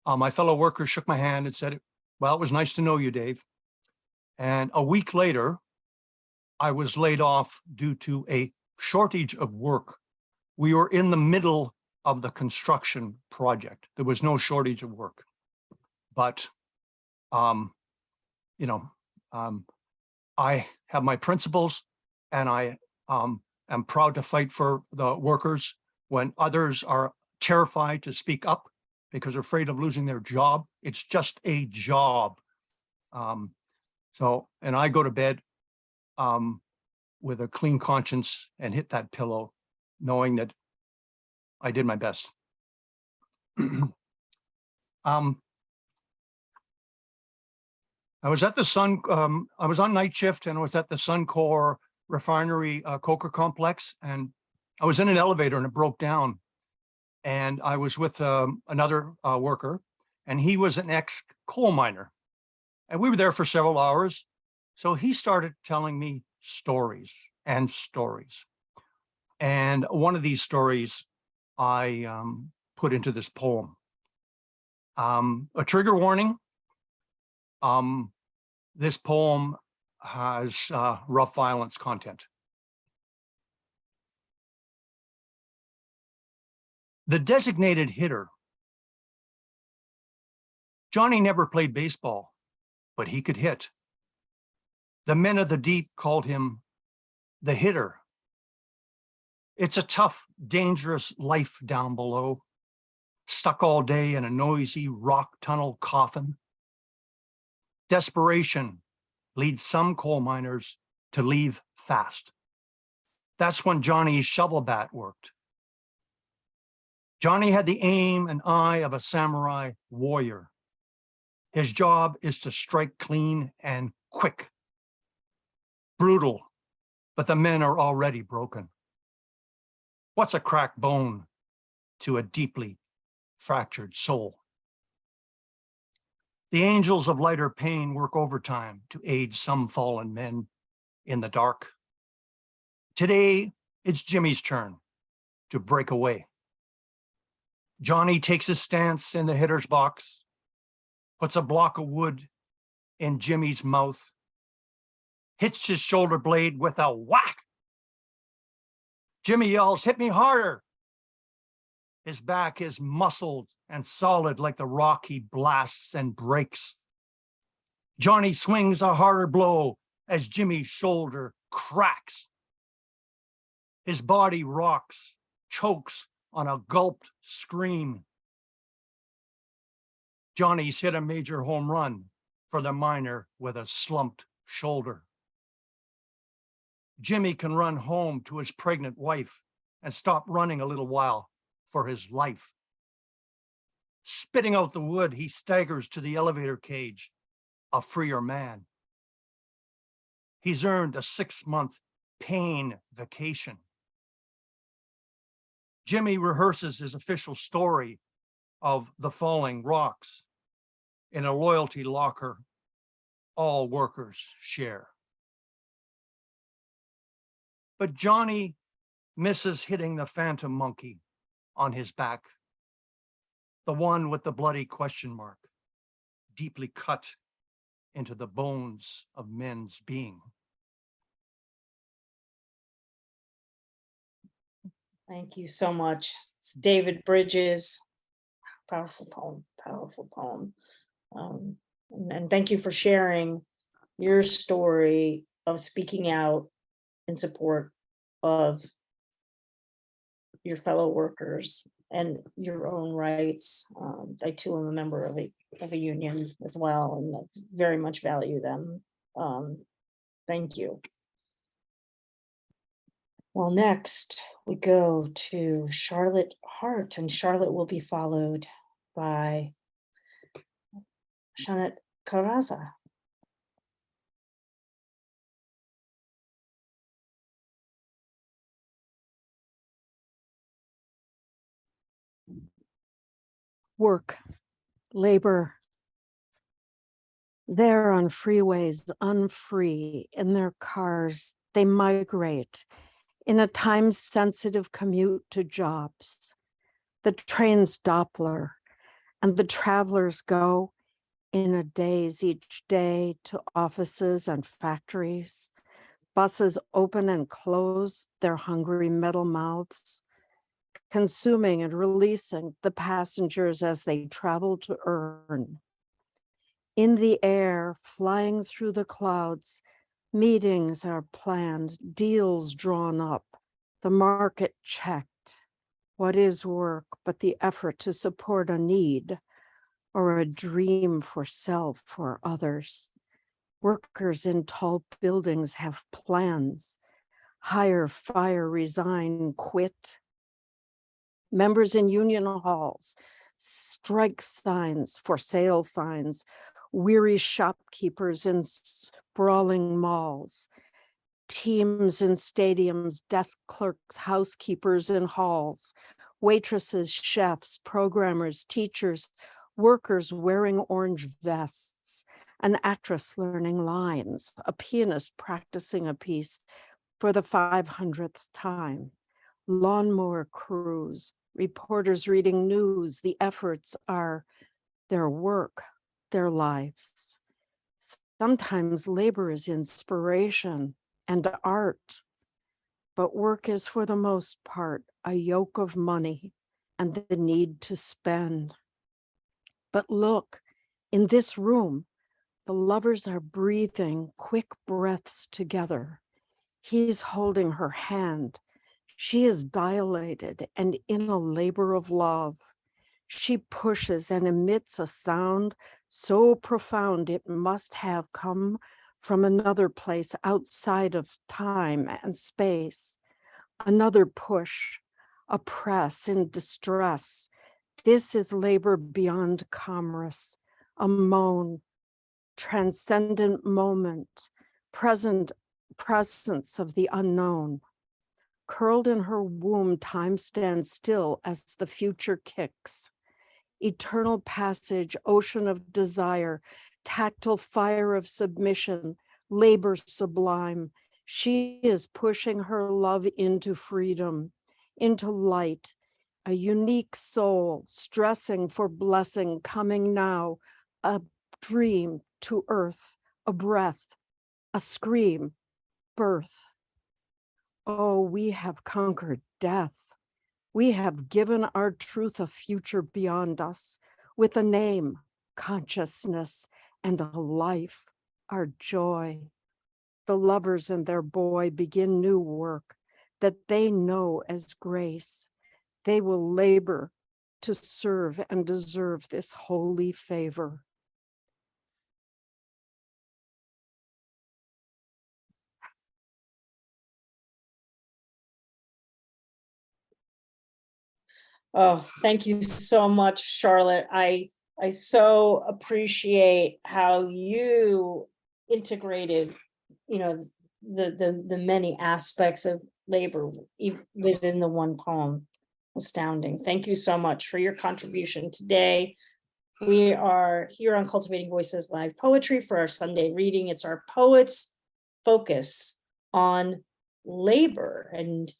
my fellow workers shook my hand and said, "Well, it was nice to know you, Dave." And a week later, I was laid off due to a shortage of work. We were in the middle of the construction project. There was no shortage of work. But, I have my principles, and I am proud to fight for the workers when others are terrified to speak up because they're afraid of losing their job. It's just a job. And I go to bed with a clean conscience and hit that pillow knowing that I did my best. I was at the Sun, I was on night shift, and I was at the Suncor refinery coker complex, and I was in an elevator and it broke down. And I was with another worker, and he was an ex-coal miner. And we were there for several hours. So he started telling me stories and stories. And one of these stories I put into this poem. A trigger warning. This poem has rough violence content. The designated hitter. Johnny never played baseball, but he could hit. The men of the deep called him the hitter. It's a tough, dangerous life down below, stuck all day in a noisy rock tunnel coffin. Desperation leads some coal miners to leave fast. That's when Johnny's shovel bat worked. Johnny had the aim and eye of a samurai warrior. His job is to strike clean and quick. Brutal, but the men are already broken. What's a cracked bone to a deeply fractured soul? The angels of lighter pain work overtime to aid some fallen men in the dark. Today, it's Jimmy's turn to break away. Johnny takes his stance in the hitter's box, puts a block of wood in Jimmy's mouth, hits his shoulder blade with a whack. Jimmy yells, "Hit me harder." His back is muscled and solid like the rock he blasts and breaks. Johnny swings a harder blow as Jimmy's shoulder cracks. His body rocks, chokes on a gulped scream. Johnny's hit a major home run for the miner with a slumped shoulder. Jimmy can run home to his pregnant wife and stop running a little while for his life. Spitting out the wood, he staggers to the elevator cage, a freer man. He's earned a 6-month pain vacation. Jimmy rehearses his official story of the falling rocks. in a loyalty locker all workers share. But Johnny misses hitting the phantom monkey on his back, the one with the bloody question mark, deeply cut into the bones of men's being. Thank you so much. It's David Brydges. Powerful poem, powerful poem. And thank you for sharing your story of speaking out in support of your fellow workers and your own rights. I too am a member of a union as well, and I very much value them. Thank you. Well, next we go to Charlotte Hart, and Charlotte will be followed by Xanath Caraza. Work, labor. They're on freeways, unfree in their cars. They migrate in a time-sensitive commute to jobs. The train's Doppler, and the travelers go in a daze each day to offices and factories. Buses open and close their hungry metal mouths, consuming and releasing the passengers as they travel to earn. In the air, flying through the clouds, meetings are planned, deals drawn up, the market checked. What is work but the effort to support a need or a dream for self or others? Workers in tall buildings have plans, hire, fire, resign, quit. Members in union halls, strike signs, for sale signs, weary shopkeepers in sprawling malls, teams in stadiums, desk clerks, housekeepers in halls, waitresses, chefs, programmers, teachers, workers wearing orange vests, an actress learning lines, a pianist practicing a piece for the 500th time, lawnmower crews, reporters reading news. The efforts are their work, their lives. Sometimes labor is inspiration and art, but work is for the most part a yoke of money and the need to spend. But look, in this room, the lovers are breathing quick breaths together. He's holding her hand. She is dilated and in a labor of love. She pushes and emits a sound so profound it must have come from another place outside of time and space. Another push, a press in distress. This is labor beyond commerce, a moan, transcendent moment, presence of the unknown. Curled in her womb, time stands still as the future kicks. Eternal passage, ocean of desire, tactile fire of submission, labor sublime. She is pushing her love into freedom, into light, a unique soul, stressing for blessing, coming now, a dream to earth, a breath, a scream, birth. Oh, we have conquered death. We have given our truth a future beyond us with a name, consciousness, and a life, our joy. The lovers and their boy begin new work that they know as grace. They will labor to serve and deserve this holy favor. Oh, thank you so much, Charlotte. I so appreciate how you integrated, the many aspects of labor within the one poem. Astounding. Thank you so much for your contribution today. We are here on Cultivating Voices Live Poetry for our Sunday reading. It's our Poets Focus on labor. And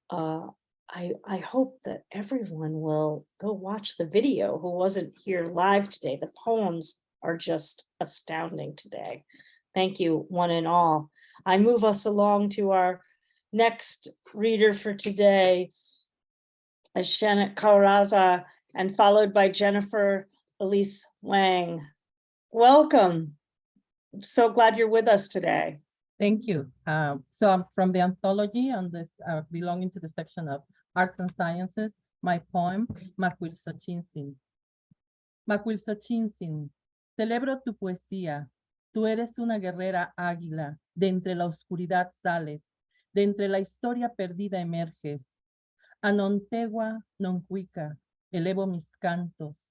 I hope that everyone will go watch the video who wasn't here live today. The poems are just astounding today. Thank you, one and all. I move us along to our next reader for today, Xanath Caraza, and followed by Jennifer Elise Wang. Welcome. I'm so glad you're with us today. Thank you. So I'm from the anthology on this, belonging to the section of Arts and Sciences, my poem, Macuilxochintzin. Macuilxochintzin, celebro tu poesía. Tú eres una guerrera águila, de entre la oscuridad sales, de entre la historia perdida emerges. Anontegua noncuica, elevo mis cantos,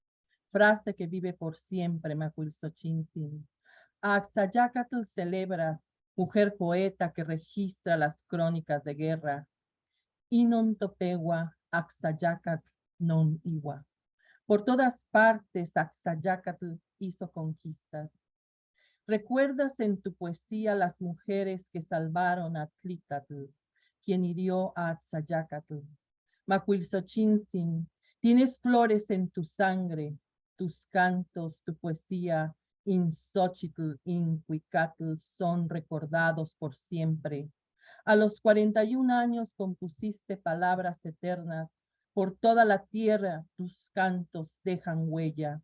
frase que vive por siempre, Macuilxochintzin. Axayacatl celebras, mujer poeta que registra las crónicas de guerra. Inon topegua, Axayacatl non iwa. Por todas partes, Axayacatl hizo conquistas. ¿Recuerdas en tu poesía las mujeres que salvaron a Tlítatl, quien hirió a Axayacatl? Macuilxochintzin, tienes flores en tu sangre, tus cantos, tu poesía, in Xochitl, in Cuicatl, son recordados por siempre. A los 41 años compusiste palabras eternas, por toda la tierra tus cantos dejan huella.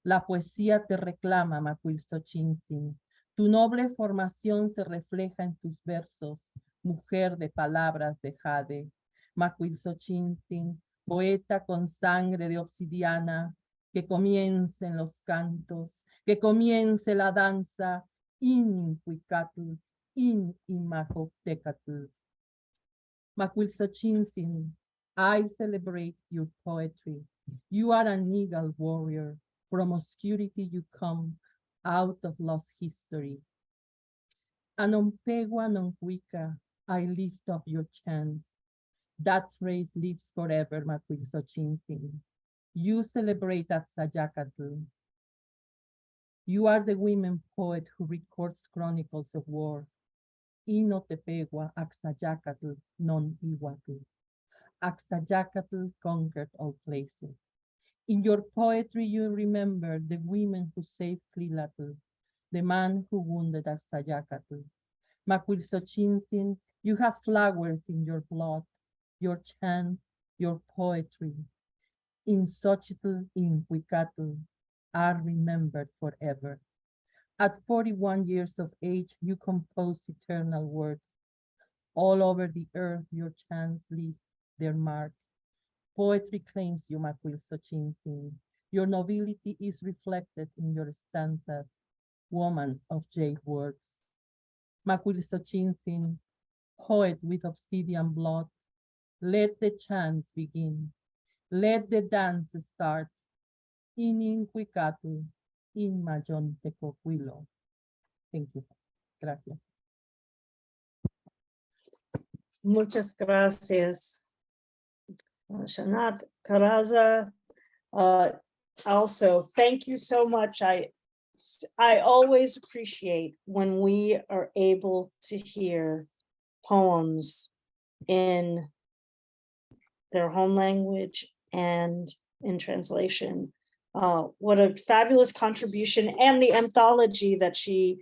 La poesía te reclama, Macuilxochintzin. Tu noble formación se refleja en tus versos, mujer de palabras de jade. Macuilxochintzin, poeta con sangre de obsidiana, que comiencen los cantos, que comience la danza, in Cuicatl, in Imacoptecatl. Macuilxochintzin, I celebrate your poetry. You are an eagle warrior. From obscurity you come, out of lost history. Anompegua noncuica, I lift up your chants. That phrase lives forever, Macuilxochintzin. You celebrate Axayacatl. You are the women poet who records chronicles of war. Inotepegua, Axayacatl, non iwatl. Axayacatl conquered all places. In your poetry, you remember the women who saved Tlilatl, the man who wounded Axayacatl. Macuilxochintzin, you have flowers in your blood, your chants, your poetry. In Xochitl, in Cuicatl, are remembered forever. At 41 years of age, you compose eternal words. All over the earth, your chants leave their mark. Poetry claims you, Macuilxochintzin. Your nobility is reflected in your stanzas, woman of jade words. Macuilxochintzin, poet with obsidian blood, let the chants begin. Let the dance start. In Cuicatl, in Mayon Tecoquilo. Thank you. Gracias. Muchas gracias, Xanath Caraza. Also, thank you so much. I always appreciate when we are able to hear poems in their home language and in translation. What a fabulous contribution, and the anthology that she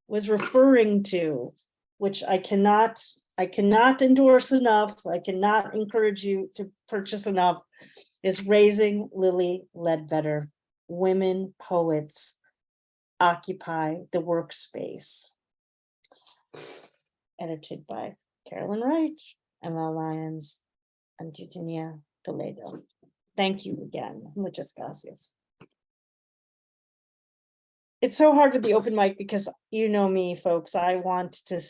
was referring to, which I cannot endorse enough, I cannot encourage you to purchase enough, is Raising Lily Ledbetter, Women Poets Occupy the Workspace, edited by Carolyne Wright, Emma Lyons, and Titinia Toledo. Thank you again. Muchas gracias. It's so hard with the open mic because you know me, folks. I want to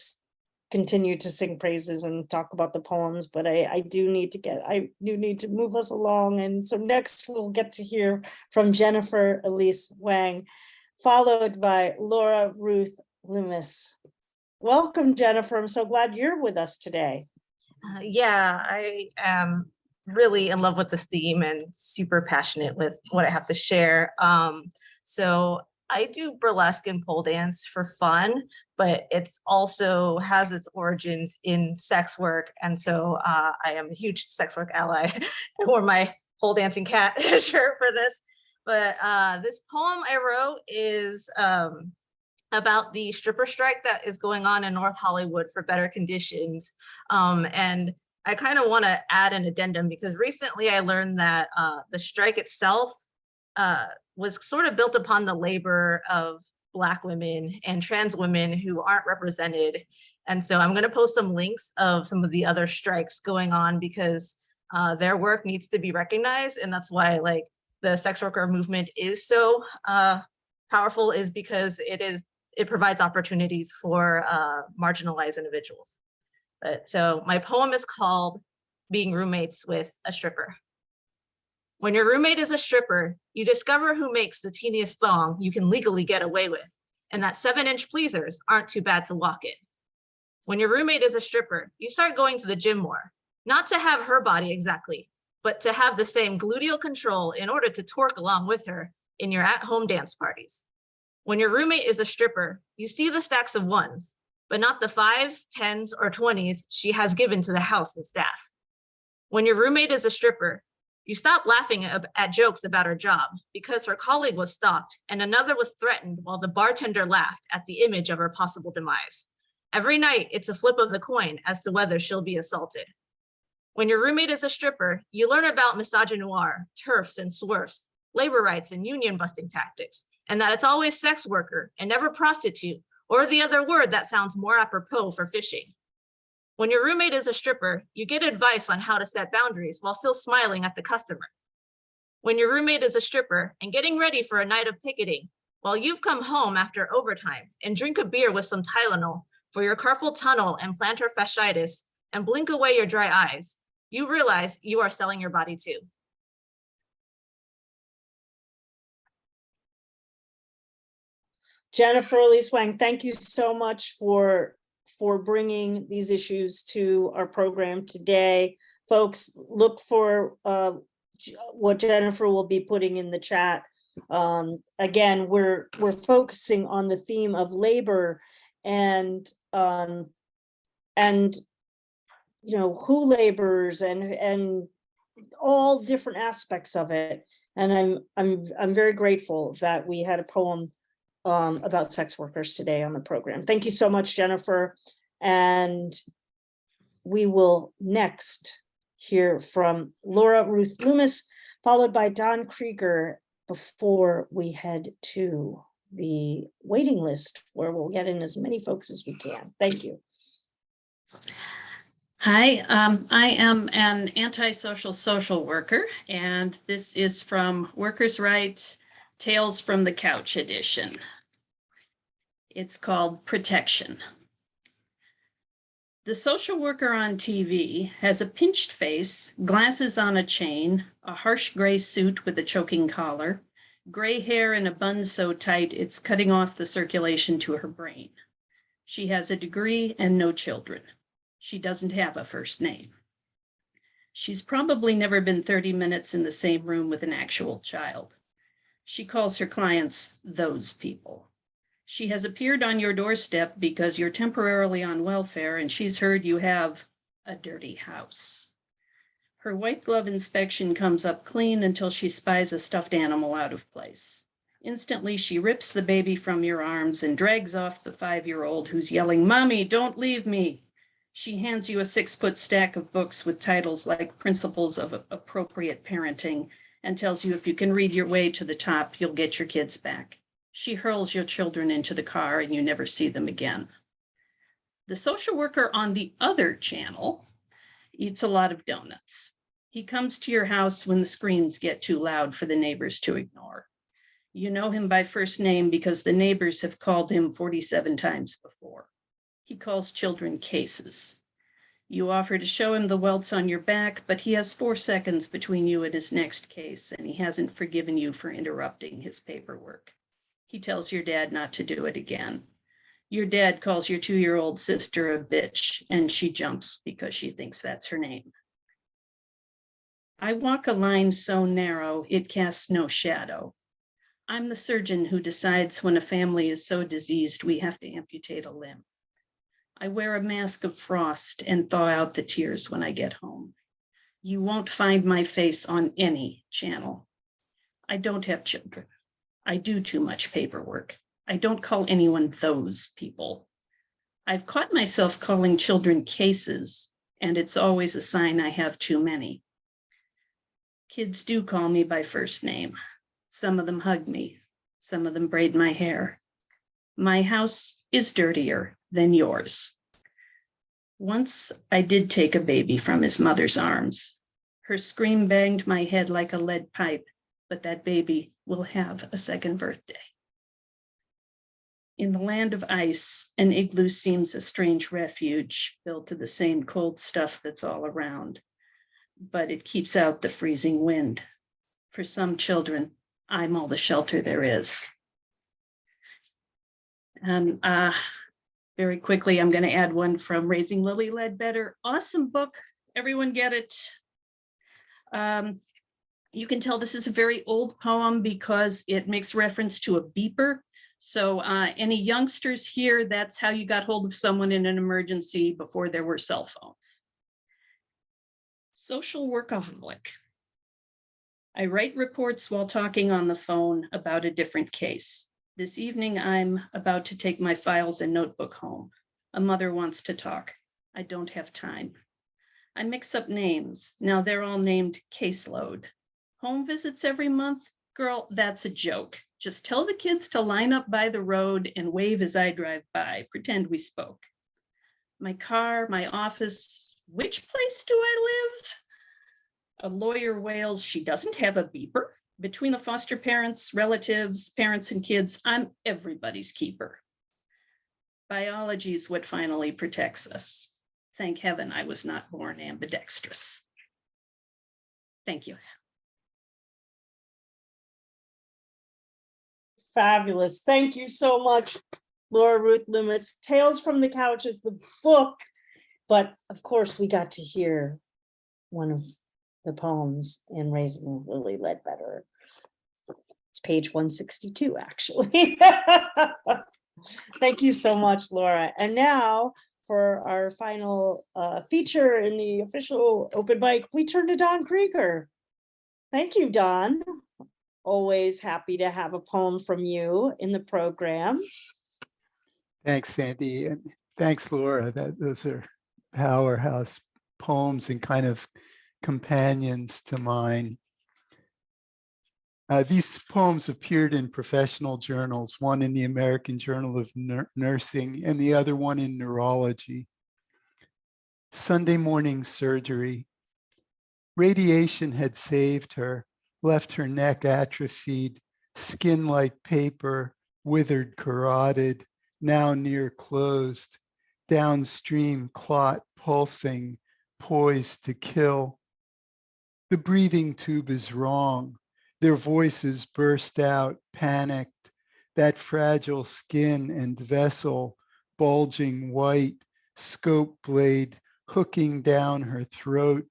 continue to sing praises and talk about the poems, but I do need to move us along. And so next we'll get to hear from Jennifer Elise Wang, followed by Laura Ruth Loomis. Welcome, Jennifer. I'm so glad you're with us today. Yeah, I am really in love with this theme and super passionate with what I have to share. So I do burlesque and pole dance for fun, but it's also has its origins in sex work. And so I am a huge sex work ally. I wore my pole dancing cat shirt for this. But this poem I wrote is about the stripper strike that is going on in North Hollywood for better conditions. And I kind of want to add an addendum because recently I learned that the strike itself was sort of built upon the labor of Black women and trans women who aren't represented. And so I'm going to post some links of some of the other strikes going on because their work needs to be recognized. And that's why like the sex worker movement is so powerful, is because it provides opportunities for marginalized individuals. But so my poem is called Being Roommates with a Stripper. When your roommate is a stripper, you discover who makes the teeniest thong you can legally get away with, and that 7-inch pleasers aren't too bad to walk in. When your roommate is a stripper, you start going to the gym more, not to have her body exactly, but to have the same gluteal control in order to twerk along with her in your at-home dance parties. When your roommate is a stripper, you see the stacks of ones, but not the 5s, 10s, or 20s she has given to the house and staff. When your roommate is a stripper, you stop laughing at jokes about her job because her colleague was stalked and another was threatened while the bartender laughed at the image of her possible demise. Every night, it's a flip of the coin as to whether she'll be assaulted. When your roommate is a stripper, you learn about misogynoir, turfs and swerfs, labor rights and union busting tactics, and that it's always sex worker and never prostitute, or the other word that sounds more apropos for fishing. When your roommate is a stripper, you get advice on how to set boundaries while still smiling at the customer. When your roommate is a stripper and getting ready for a night of picketing, while you've come home after overtime and drink a beer with some Tylenol for your carpal tunnel and plantar fasciitis and blink away your dry eyes, you realize you are selling your body too. Jennifer, Elise, Wang, thank you so much for bringing these issues to our program today. Folks, look for what Jennifer will be putting in the chat. Again, we're focusing on the theme of labor and you know, who labors and all different aspects of it. And I'm very grateful that we had a poem about sex workers today on the program. Thank you so much, Jennifer. And we will next hear from Laura Ruth Loomis, followed by Don Krieger, before we head to the waiting list where we'll get in as many folks as we can. Thank you. Hi, I am an antisocial social worker, and this is from Workers' Right, Tales from the Couch edition. It's called Protection. The social worker on TV has a pinched face, glasses on a chain, a harsh gray suit with a choking collar, gray hair in a bun so tight it's cutting off the circulation to her brain. She has a degree and no children. She doesn't have a first name. She's probably never been 30 minutes in the same room with an actual child. She calls her clients those people. She has appeared on your doorstep because you're temporarily on welfare and she's heard you have a dirty house. Her white glove inspection comes up clean until she spies a stuffed animal out of place. Instantly, she rips the baby from your arms and drags off the 5-year-old who's yelling, "Mommy, don't leave me." She hands you a 6-foot stack of books with titles like Principles of Appropriate Parenting and tells you if you can read your way to the top, you'll get your kids back. She hurls your children into the car and you never see them again. The social worker on the other channel eats a lot of donuts. He comes to your house when the screams get too loud for the neighbors to ignore. You know him by first name because the neighbors have called him 47 times before. He calls children cases. You offer to show him the welts on your back, but he has 4 seconds between you and his next case, and he hasn't forgiven you for interrupting his paperwork. He tells your dad not to do it again. Your dad calls your 2-year-old sister a bitch, and she jumps because she thinks that's her name. I walk a line so narrow, it casts no shadow. I'm the surgeon who decides when a family is so diseased, we have to amputate a limb. I wear a mask of frost and thaw out the tears when I get home. You won't find my face on any channel. I don't have children. I do too much paperwork. I don't call anyone those people. I've caught myself calling children cases, and it's always a sign I have too many. Kids do call me by first name. Some of them hug me. Some of them braid my hair. My house is dirtier than yours. Once I did take a baby from his mother's arms. Her scream banged my head like a lead pipe, but that baby will have a second birthday. In the land of ice, an igloo seems a strange refuge built of the same cold stuff that's all around, but it keeps out the freezing wind. For some children, I'm all the shelter there is. And very quickly, I'm going to add one from Raising Lily Ledbetter. Awesome book. Everyone get it. You can tell this is a very old poem because it makes reference to a beeper. So any youngsters here, that's how you got hold of someone in an emergency before there were cell phones. Social workaholic. I write reports while talking on the phone about a different case. This evening, I'm about to take my files and notebook home. A mother wants to talk. I don't have time. I mix up names. Now they're all named caseload. Home visits every month? Girl, that's a joke. Just tell the kids to line up by the road and wave as I drive by. Pretend we spoke. My car, my office, which place do I live? A lawyer wails, she doesn't have a beeper. Between the foster parents, relatives, parents, and kids, I'm everybody's keeper. Biology is what finally protects us. Thank heaven I was not born ambidextrous. Thank you. Fabulous. Thank you so much, Laura Ruth Loomis. Tales from the Couch is the book, but of course we got to hear one of the poems in Raising Lily Ledbetter. It's page 162, actually. Thank you so much, Laura. And now for our final feature in the official open mic, we turn to Don Krieger. Thank you, Don. Always happy to have a poem from you in the program. Thanks, Sandy, and thanks, Laura. Those are powerhouse poems and kind of companions to mine. These poems appeared in professional journals, one in the American Journal of Nursing and the other one in Neurology. Sunday morning surgery. Radiation had saved her, left her neck atrophied, skin like paper, withered carotid, now near closed, downstream clot pulsing, poised to kill. The breathing tube is wrong. Their voices burst out, panicked, that fragile skin and vessel, bulging white, scope blade hooking down her throat.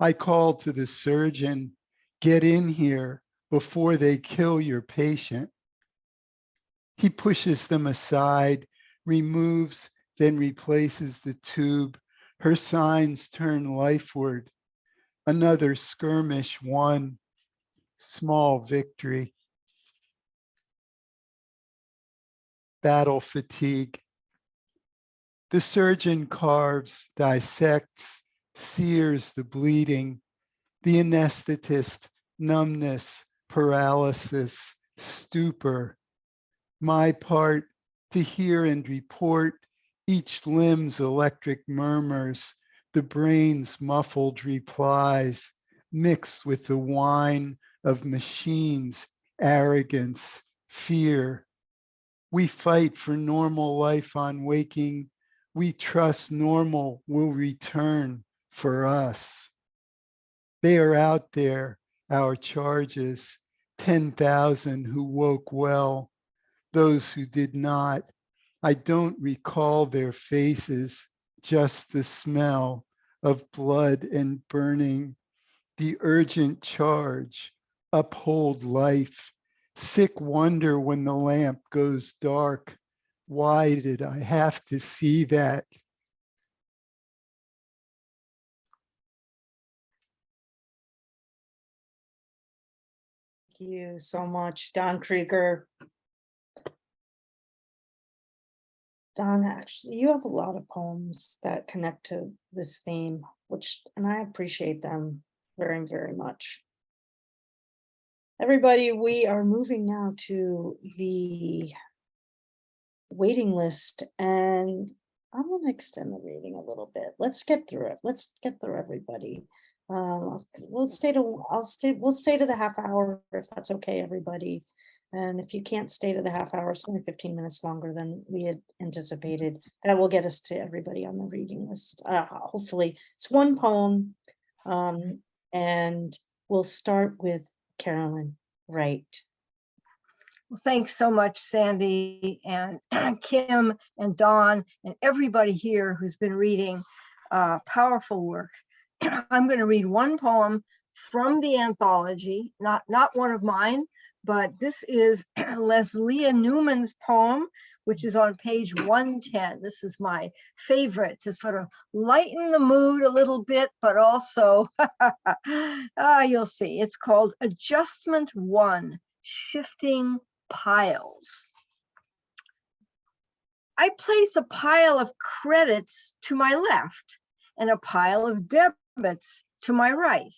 I called to the surgeon, get in here before they kill your patient. He pushes them aside, removes, then replaces the tube. Her signs turn lifeward. Another skirmish won. Small victory. Battle fatigue. The surgeon carves, dissects, sears the bleeding. The anesthetist, numbness, paralysis, stupor. My part, to hear and report each limb's electric murmurs, the brain's muffled replies, mixed with the whine of machines, arrogance, fear. We fight for normal life on waking. We trust normal will return for us. They are out there, our charges, 10,000 who woke well, those who did not. I don't recall their faces, just the smell of blood and burning. the urgent charge, uphold life, sick wonder when the lamp goes dark. Why did I have to see that? Thank you so much, Don Krieger. Don, actually, you have a lot of poems that connect to this theme, and I appreciate them very, very much. Everybody, we are moving now to the waiting list, and I'm going to extend the reading a little bit. Let's get through it. Let's get through everybody. We'll stay to the half hour if that's okay, everybody. And if you can't stay to the half hour, it's only 15 minutes longer than we had anticipated. That will get us to everybody on the reading list. Hopefully, it's one poem, and we'll start with Carolyne Wright. Well, thanks so much, Sandy and Kim and Dawn and everybody here who's been reading powerful work. I'm going to read one poem from the anthology, not one of mine, but this is Leslie Newman's poem, which is on page 110. This is my favorite to sort of lighten the mood a little bit, but also, you'll see. It's called Adjustment 1, Shifting Piles. I place a pile of credits to my left and a pile of debits to my right.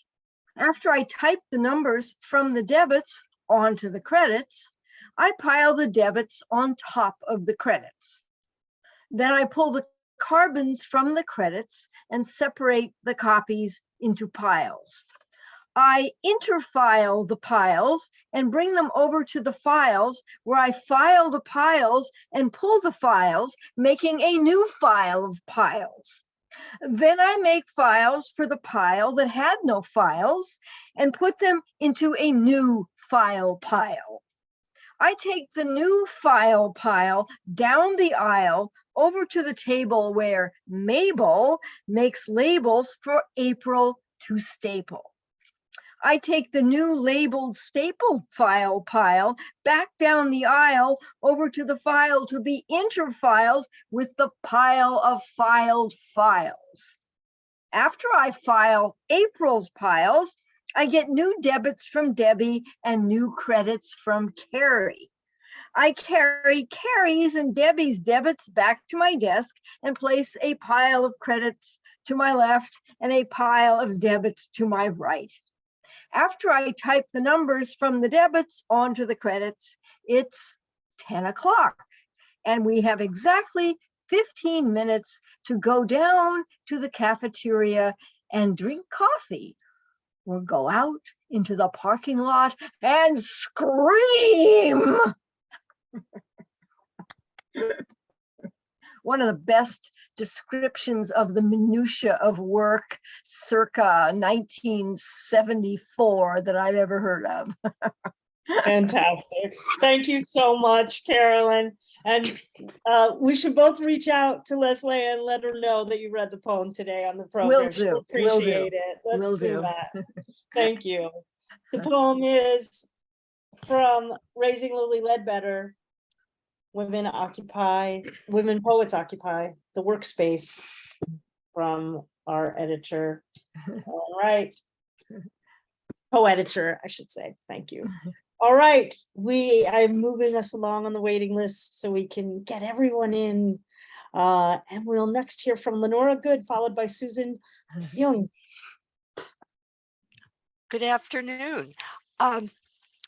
After I type the numbers from the debits onto the credits, I pile the debits on top of the credits. Then I pull the carbons from the credits and separate the copies into piles. I interfile the piles and bring them over to the files where I file the piles and pull the files, making a new file of piles. Then I make files for the pile that had no files and put them into a new file pile. I take the new file pile down the aisle over to the table where Mabel makes labels for April to staple. I take the new labeled staple file pile back down the aisle over to the file to be interfiled with the pile of filed files. After I file April's piles, I get new debits from Debbie and new credits from Carrie. I carry Carrie's and Debbie's debits back to my desk and place a pile of credits to my left and a pile of debits to my right. After I type the numbers from the debits onto the credits, it's 10 o'clock, and we have exactly 15 minutes to go down to the cafeteria and drink coffee or go out into the parking lot and scream. One of the best descriptions of the minutia of work circa 1974 that I've ever heard of. Fantastic. Thank you so much, Carolyne. And we should both reach out to Leslie and let her know that you read the poem today on the program. Will She'll do. Will do. appreciate it. Let's Will do do. that. Thank you. The poem is from Raising Lily Ledbetter. Women Poets Occupy the Workspace, from our editor. All right. Co-editor, I should say. Thank you. All right. I'm moving us along on the waiting list so we can get everyone in. And we'll next hear from Lenora Good, followed by Susan Young. Good afternoon.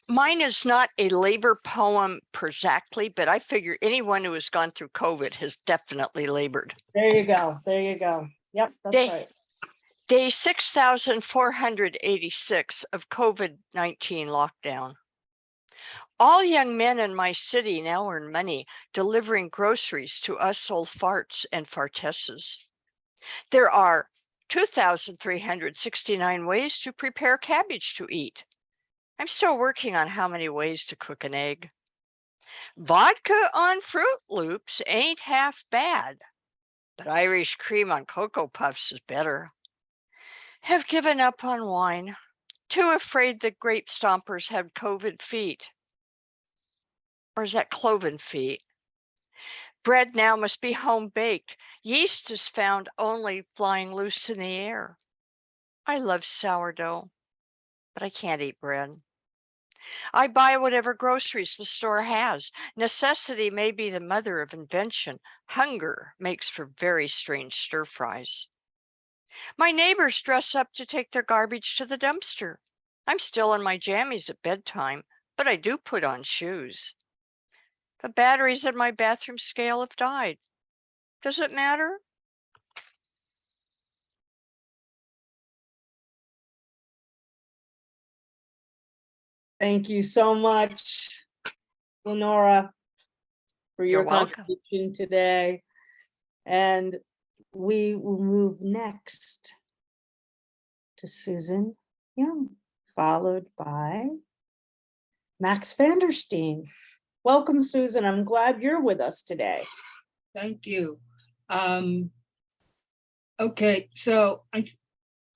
Mine is not a labor poem exactly, but I figure anyone who has gone through COVID has definitely labored. There you go. There you go. Yep, that's right. Day 6,486 of COVID-19 lockdown. All young men in my city now earn money delivering groceries to us old farts and fartesses. There are 2,369 ways to prepare cabbage to eat. I'm still working on how many ways to cook an egg. Vodka on Fruit Loops ain't half bad, but Irish cream on Cocoa Puffs is better. have given up on wine, too afraid that grape stompers have COVID feet. Or is that cloven feet? Bread now must be home baked. Yeast is found only flying loose in the air. I love sourdough, but I can't eat bread. I buy whatever groceries the store has. Necessity may be the mother of invention. Hunger makes for very strange stir fries. My neighbors dress up to take their garbage to the dumpster. I'm still in my jammies at bedtime, but I do put on shoes. The batteries in my bathroom scale have died. Does it matter? Thank you so much, Lenora, for your You're welcome. contribution today. And we will move next to Susan Young, followed by Max Vandersteen. Welcome, Susan. I'm glad you're with us today. Thank you. Okay, so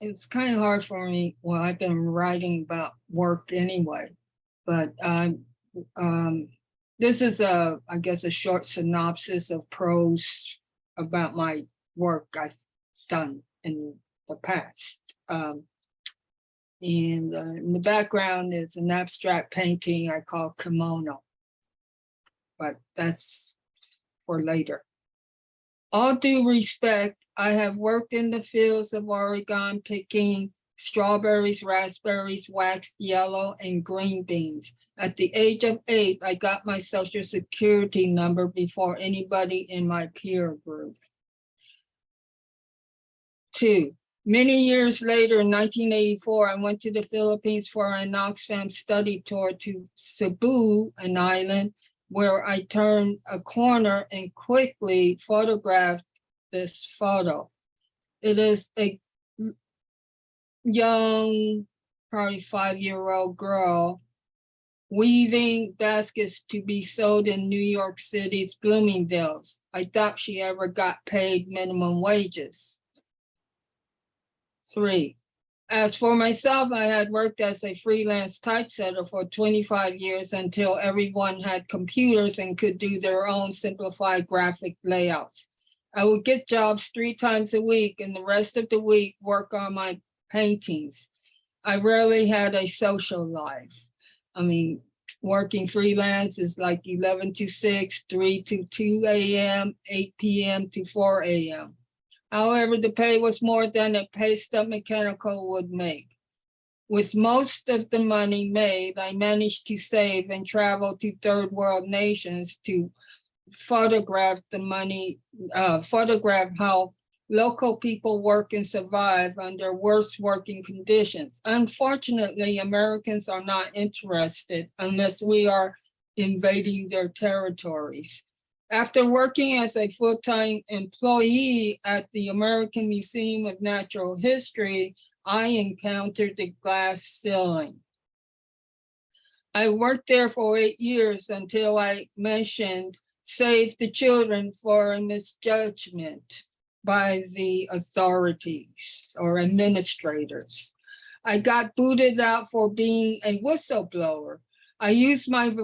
it's kind of hard for me. Well, I've been writing about work anyway, but this is I guess a short synopsis of prose about my work I've done in the past. And in the background is an abstract painting I call Kimono, but that's for later. All due respect, I have worked in the fields of Oregon picking strawberries, raspberries, waxed yellow, and green beans. At the age of 8, I got my social security number before anybody in my peer group. 2, many years later, in 1984, I went to the Philippines for an Oxfam study tour to Cebu, an island where I turned a corner and quickly photographed this photo. It is a young, probably 5-year-old girl weaving baskets to be sold in New York City's Bloomingdale's. I doubt she ever got paid minimum wages. 3, as for myself, I had worked as a freelance typesetter for 25 years until everyone had computers and could do their own simplified graphic layouts. I would get jobs 3 times a week and the rest of the week work on my paintings. I rarely had a social life. I mean, working freelance is like 11 to 6, 3 to 2 a.m., 8 p.m. to 4 a.m. However, the pay was more than a pay stub mechanical would make. With most of the money made, I managed to save and travel to third world nations to photograph how local people work and survive under worse working conditions. Unfortunately, Americans are not interested unless we are invading their territories. After working as a full-time employee at the American Museum of Natural History, I encountered the glass ceiling. I worked there for 8 years until I mentioned Save the Children for a misjudgment by the authorities or administrators. I got booted out for being a whistleblower. I used my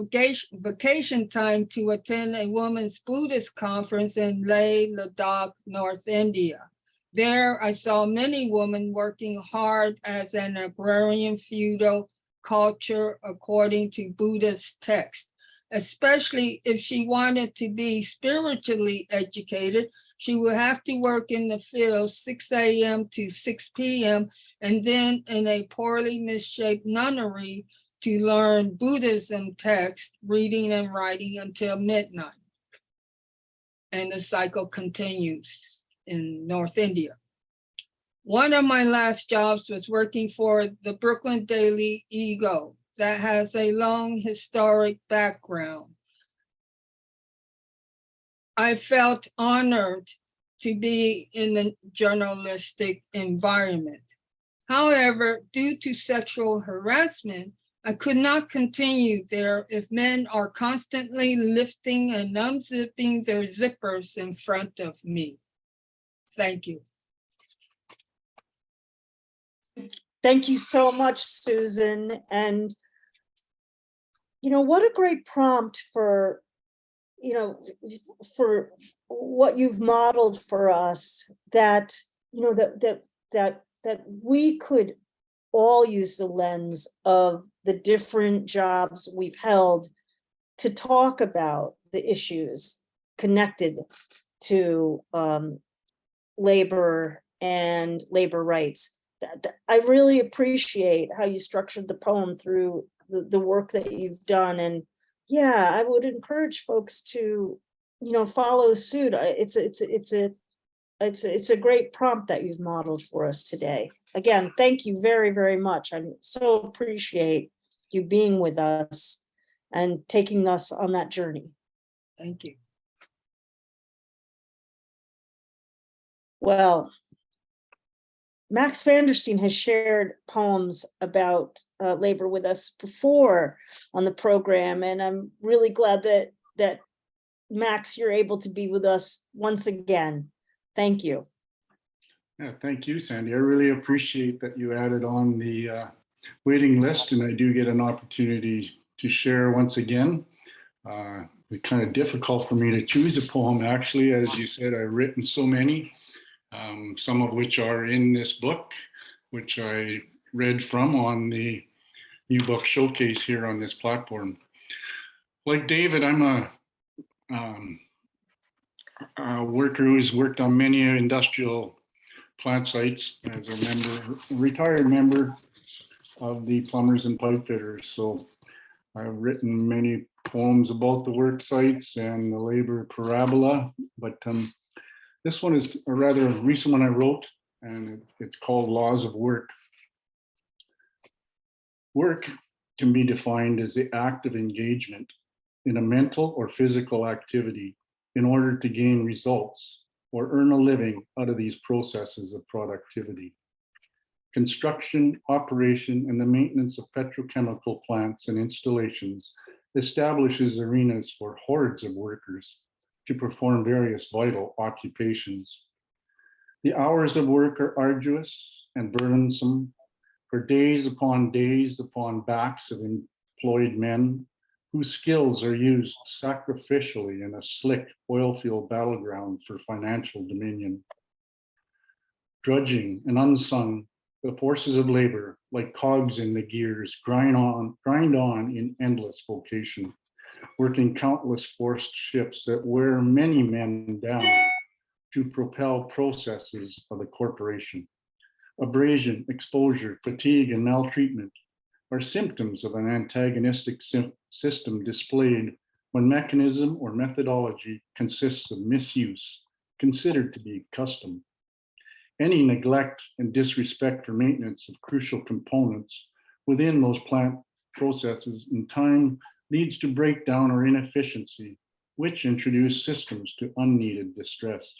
vacation time to attend a women's Buddhist conference in Leh Ladakh, North India. There, I saw many women working hard as an agrarian feudal culture according to Buddhist texts. Especially if she wanted to be spiritually educated, she would have to work in the field 6 a.m. to 6 p.m. and then in a poorly misshaped nunnery to learn Buddhism texts, reading and writing until midnight. And the cycle continues in North India. One of my last jobs was working for the Brooklyn Daily Eagle that has a long historic background. I felt honored to be in the journalistic environment. However, due to sexual harassment, I could not continue there if men are constantly lifting and unzipping their zippers in front of me. Thank you. Thank you so much, Susan. And, what a great prompt for, for what you've modeled for us, that, that we could all use the lens of the different jobs we've held to talk about the issues connected to labor and labor rights. I really appreciate how you structured the poem through the work that you've done. And yeah, I would encourage folks to, follow suit. It's a great prompt that you've modeled for us today. Again, thank you very, very much. I so appreciate you being with us and taking us on that journey. Thank you. Well, Max Vandersteen has shared poems about labor with us before on the program, and I'm really glad that Max, you're able to be with us once again. Thank you. Yeah, thank you, Sandy. I really appreciate that you added on the waiting list, and I do get an opportunity to share once again. It's kind of difficult for me to choose a poem, actually. As you said, I've written so many, some of which are in this book, which I read from on the New Book Showcase here on this platform. Like David, I'm a worker who's worked on many industrial plant sites as a retired member of the plumbers and pipe fitters. So I've written many poems about the work sites and the labor parabola, but this one is a rather recent one I wrote, and it's called Laws of Work. Work can be defined as the act of engagement in a mental or physical activity in order to gain results or earn a living out of these processes of productivity. Construction, operation, and the maintenance of petrochemical plants and installations establishes arenas for hordes of workers to perform various vital occupations. The hours of work are arduous and burdensome for days upon backs of employed men whose skills are used sacrificially in a slick oilfield battleground for financial dominion. Drudging and unsung, the forces of labor, like cogs in the gears, grind on in endless vocation, working countless forced shifts that wear many men down to propel processes of the corporation. Abrasion, exposure, fatigue, and maltreatment are symptoms of an antagonistic system displayed when mechanism or methodology consists of misuse, considered to be custom. Any neglect and disrespect for maintenance of crucial components within those plant processes in time leads to breakdown or inefficiency, which introduce systems to unneeded distress.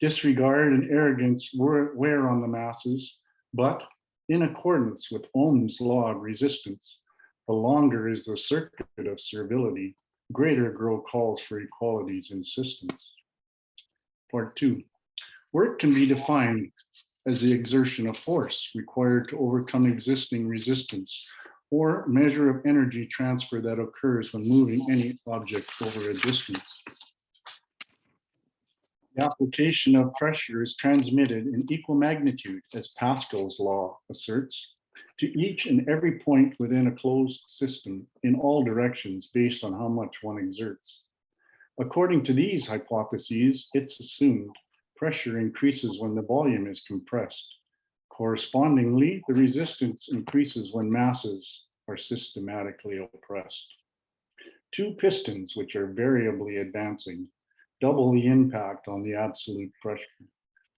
Disregard and arrogance wear on the masses, but in accordance with Ohm's law of resistance, the longer is the circuit of servility, greater grow calls for equality's insistence. Part 2. Work can be defined as the exertion of force required to overcome existing resistance or measure of energy transfer that occurs when moving any object over a distance. The application of pressure is transmitted in equal magnitude, as Pascal's law asserts, to each and every point within a closed system in all directions based on how much one exerts. According to these hypotheses, it's assumed pressure increases when the volume is compressed. Correspondingly, the resistance increases when masses are systematically oppressed. Two pistons, which are variably advancing, double the impact on the absolute pressure,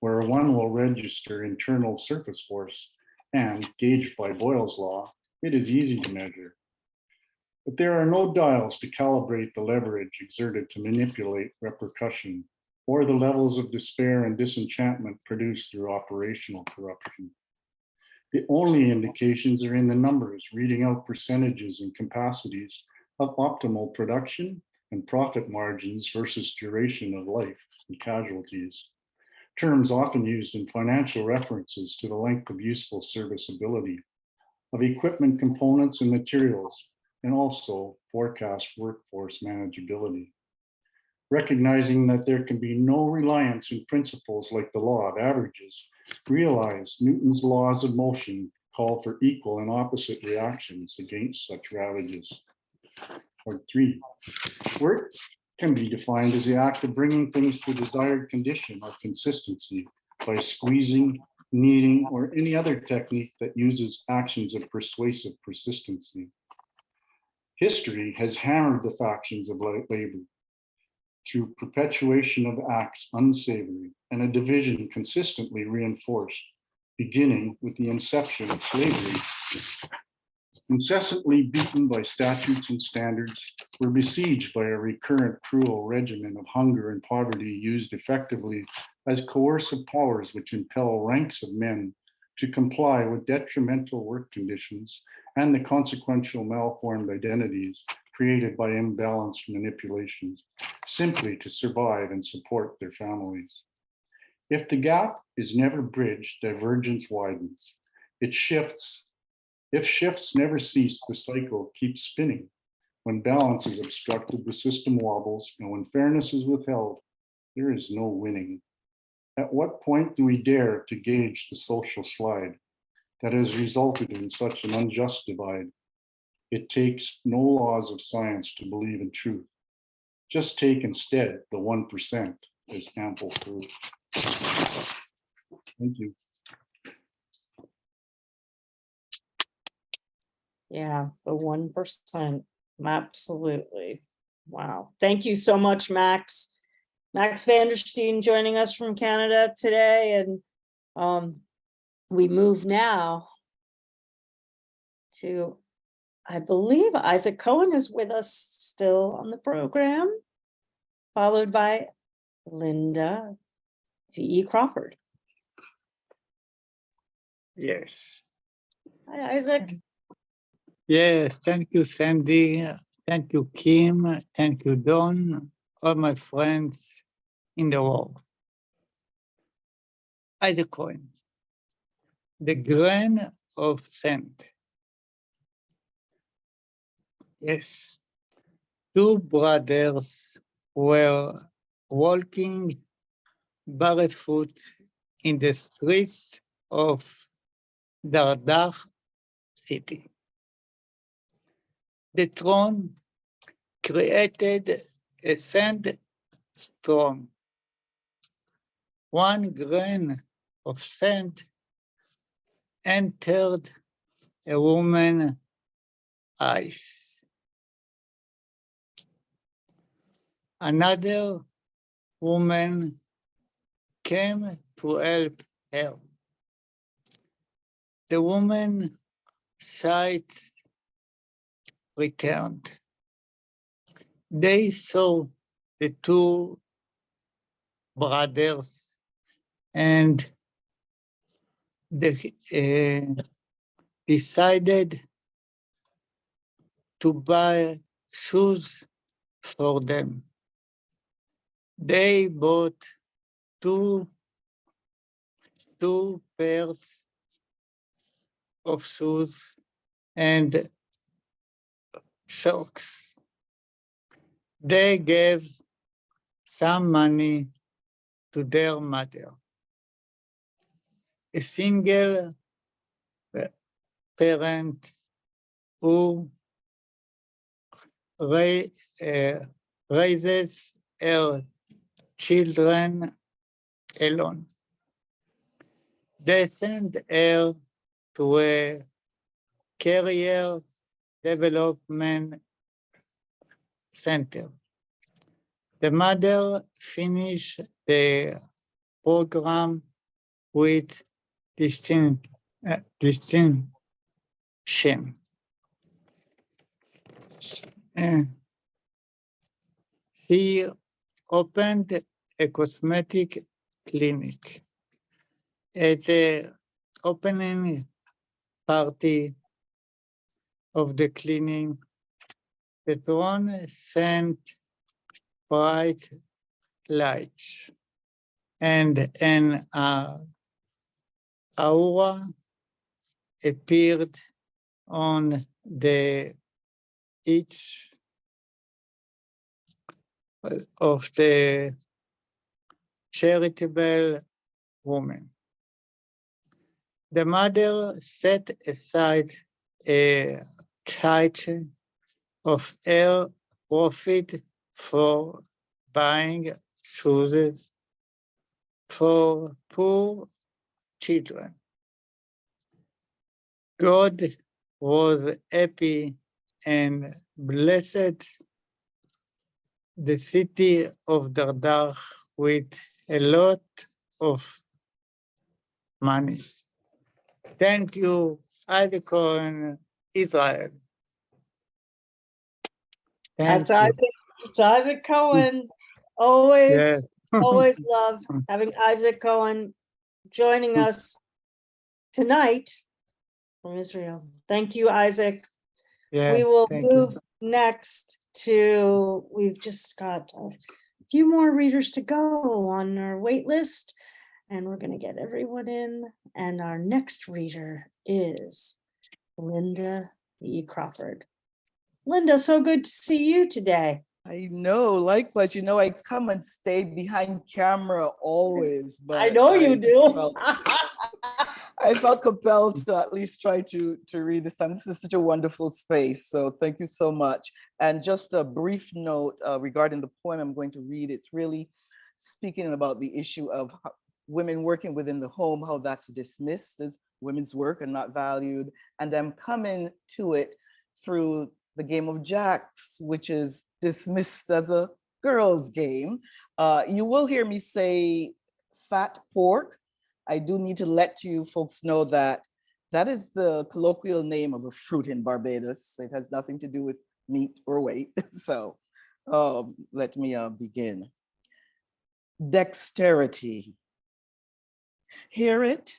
where one will register internal surface force and, gauged by Boyle's law, it is easy to measure. But there are no dials to calibrate the leverage exerted to manipulate repercussion or the levels of despair and disenchantment produced through operational corruption. The only indications are in the numbers, reading out percentages and capacities of optimal production and profit margins versus duration of life and casualties. terms often used in financial references to the length of useful serviceability of equipment components and materials, and also forecast workforce manageability. Recognizing that there can be no reliance in principles like the law of averages, realize Newton's laws of motion call for equal and opposite reactions against such ravages. Or 3, work can be defined as the act of bringing things to a desired condition or consistency by squeezing, kneading, or any other technique that uses actions of persuasive persistency. History has hammered the factions of labor through perpetuation of acts unsavory and a division consistently reinforced, beginning with the inception of slavery. Incessantly beaten by statutes and standards, we're besieged by a recurrent cruel regimen of hunger and poverty used effectively as coercive powers which impel ranks of men to comply with detrimental work conditions and the consequential malformed identities created by imbalanced manipulations, simply to survive and support their families. If the gap is never bridged, divergence widens. It shifts. If shifts never cease, the cycle keeps spinning. When balance is obstructed, the system wobbles, and when fairness is withheld, there is no winning. At what point do we dare to gauge the social slide that has resulted in such an unjust divide? It takes no laws of science to believe in truth. Just take instead the 1% as ample proof. Thank you. Yeah, the 1%. Absolutely. Wow. Thank you so much, Max. Max Vandersteen joining us from Canada today. And we move now to, I believe Isaac Cohen is with us still on the program, followed by Lynda V. Crawford. Yes. Hi, Isaac. Yes, thank you, Sandy. Thank you, Kim. Thank you, Don, all my friends in the world. Isaac Cohen, the grain of sand. Yes, 2 brothers were walking barefoot in the streets of Dardar city. The throne created a sandstorm. 1 grain of sand entered a woman's eyes. Another woman came to help her. The woman's sight returned. They saw the 2 brothers and they decided to buy shoes for them. They bought two pairs of shoes and socks. They gave some money to their mother. A single parent who raises her children alone. They send her to a career development center. The mother finished the program with distinction. She opened a cosmetic clinic. At the opening party of the clinic, the throne sent bright lights. and an aura appeared on each of the charitable women. The mother set aside a title of her profit for buying shoes for poor children. God was happy and blessed the city of Dardar with a lot of money. Thank you, Isaac Cohen, Israel. Thank That's you. Isaac, it's Isaac Cohen. Always, Yes. always love having Isaac Cohen joining us tonight from Israel. Thank you, Isaac. Yeah, We will thank move you. next to, we've just got a few more readers to go on our wait list, and we're going to get everyone in. And our next reader is Lynda V. Crawford. Lynda, so good to see you today. I know, likewise. You know, I come and stay behind camera always, but I know you do. I felt compelled to at least try to read this time. This is such a wonderful space, so thank you so much. And just a brief note regarding the poem I'm going to read. It's really speaking about the issue of women working within the home, how that's dismissed as women's work and not valued, and I'm coming to it through the game of jacks, which is dismissed as a girl's game. You will hear me say fat pork. I do need to let you folks know that that is the colloquial name of a fruit in Barbados. It has nothing to do with meat or weight. So let me begin. Dexterity. Hear it?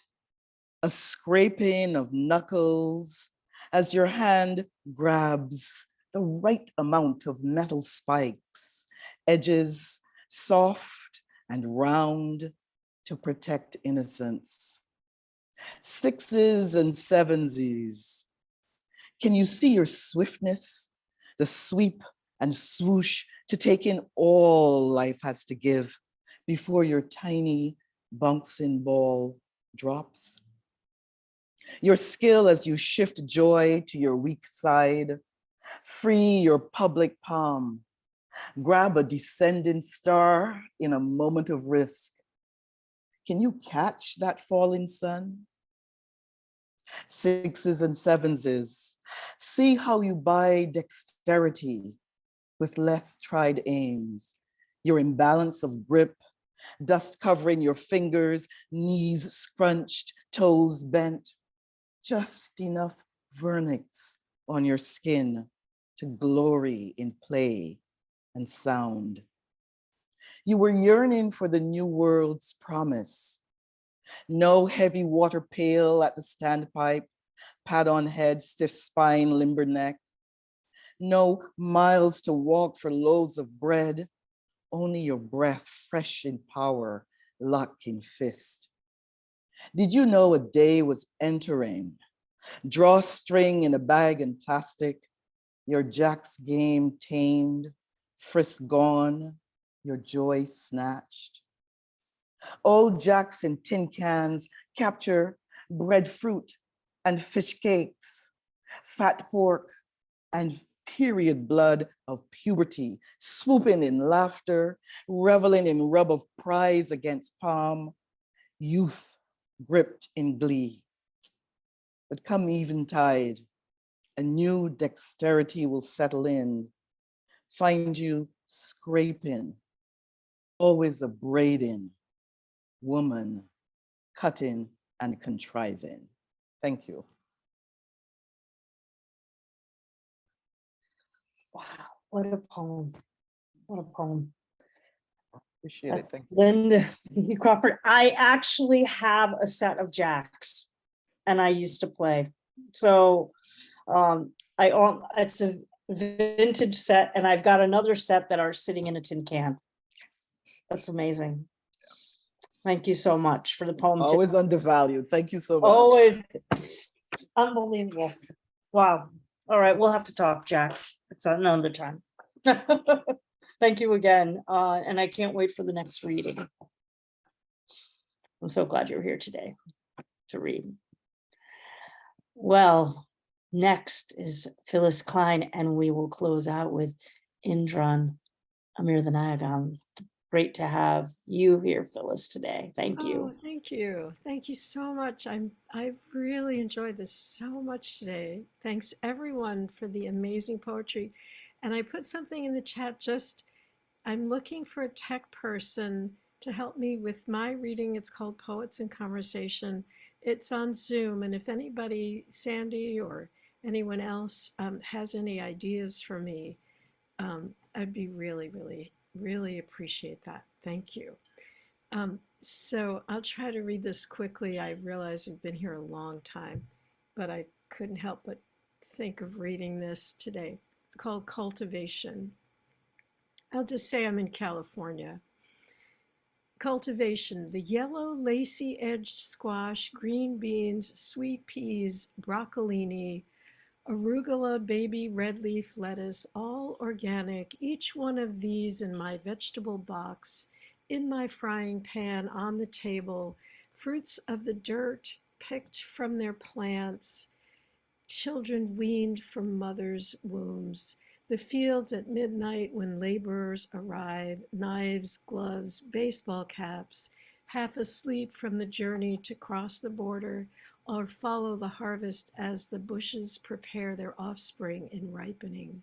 A scraping of knuckles as your hand grabs the right amount of metal spikes, edges soft and round to protect innocence. Sixes and sevensies. Can you see your swiftness, the sweep and swoosh to take in all life has to give before your tiny bouncing ball drops? Your skill as you shift joy to your weak side, free your public palm, grab a descending star in a moment of risk. Can you catch that falling sun? Sixes and sevenses, see how you buy dexterity with less tried aims, your imbalance of grip, dust covering your fingers, knees scrunched, toes bent, just enough vernix on your skin to glory in play and sound. You were yearning for the new world's promise. No heavy water pail at the standpipe, pad on head, stiff spine, limber neck. No miles to walk for loaves of bread, only your breath fresh in power, luck in fist. Did you know a day was entering? Drawstring in a bag and plastic, your jack's game tamed, frisk gone, your joy snatched. Old jacks in tin cans capture breadfruit and fish cakes, fat pork and period blood of puberty, swooping in laughter, reveling in rub of prize against palm, youth gripped in glee. But come eventide, a new dexterity will settle in, find you scraping, always a braiding, woman, cutting and contriving. Thank you. Wow, what a poem. What a poem. Appreciate it. Thank you. Lynda V. Crawford, I actually have a set of jacks and I used to play. So it's a vintage set and I've got another set that are sitting in a tin can. That's amazing. Thank you so much for the poem. Always undervalued. Thank you so much. Always unbelievable. Wow. All right, we'll have to talk, Jax. It's another time. Thank you again. And I can't wait for the next reading. I'm so glad you're here today to read. Well, next is Phyllis Klein, and we will close out with Indran Amirthanayagam. Great to have you here, Phyllis, today. Thank you. Oh, thank you. Thank you so much. I really enjoyed this so much today. Thanks everyone for the amazing poetry. And I put something in the chat, I'm looking for a tech person to help me with my reading. It's called Poets in Conversation. It's on Zoom. And if anybody, Sandy or anyone else has any ideas for me, I'd be really appreciate that. Thank you. So I'll try to read this quickly. I realize I've been here a long time, but I couldn't help but think of reading this today. It's called Cultivation. I'll just say I'm in California. Cultivation, the yellow lacy-edged squash, green beans, sweet peas, broccolini, arugula, baby red leaf lettuce, all organic, each one of these in my vegetable box, in my frying pan, on the table, fruits of the dirt picked from their plants, children weaned from mothers' wombs, the fields at midnight when laborers arrive, knives, gloves, baseball caps, half asleep from the journey to cross the border, or follow the harvest as the bushes prepare their offspring in ripening.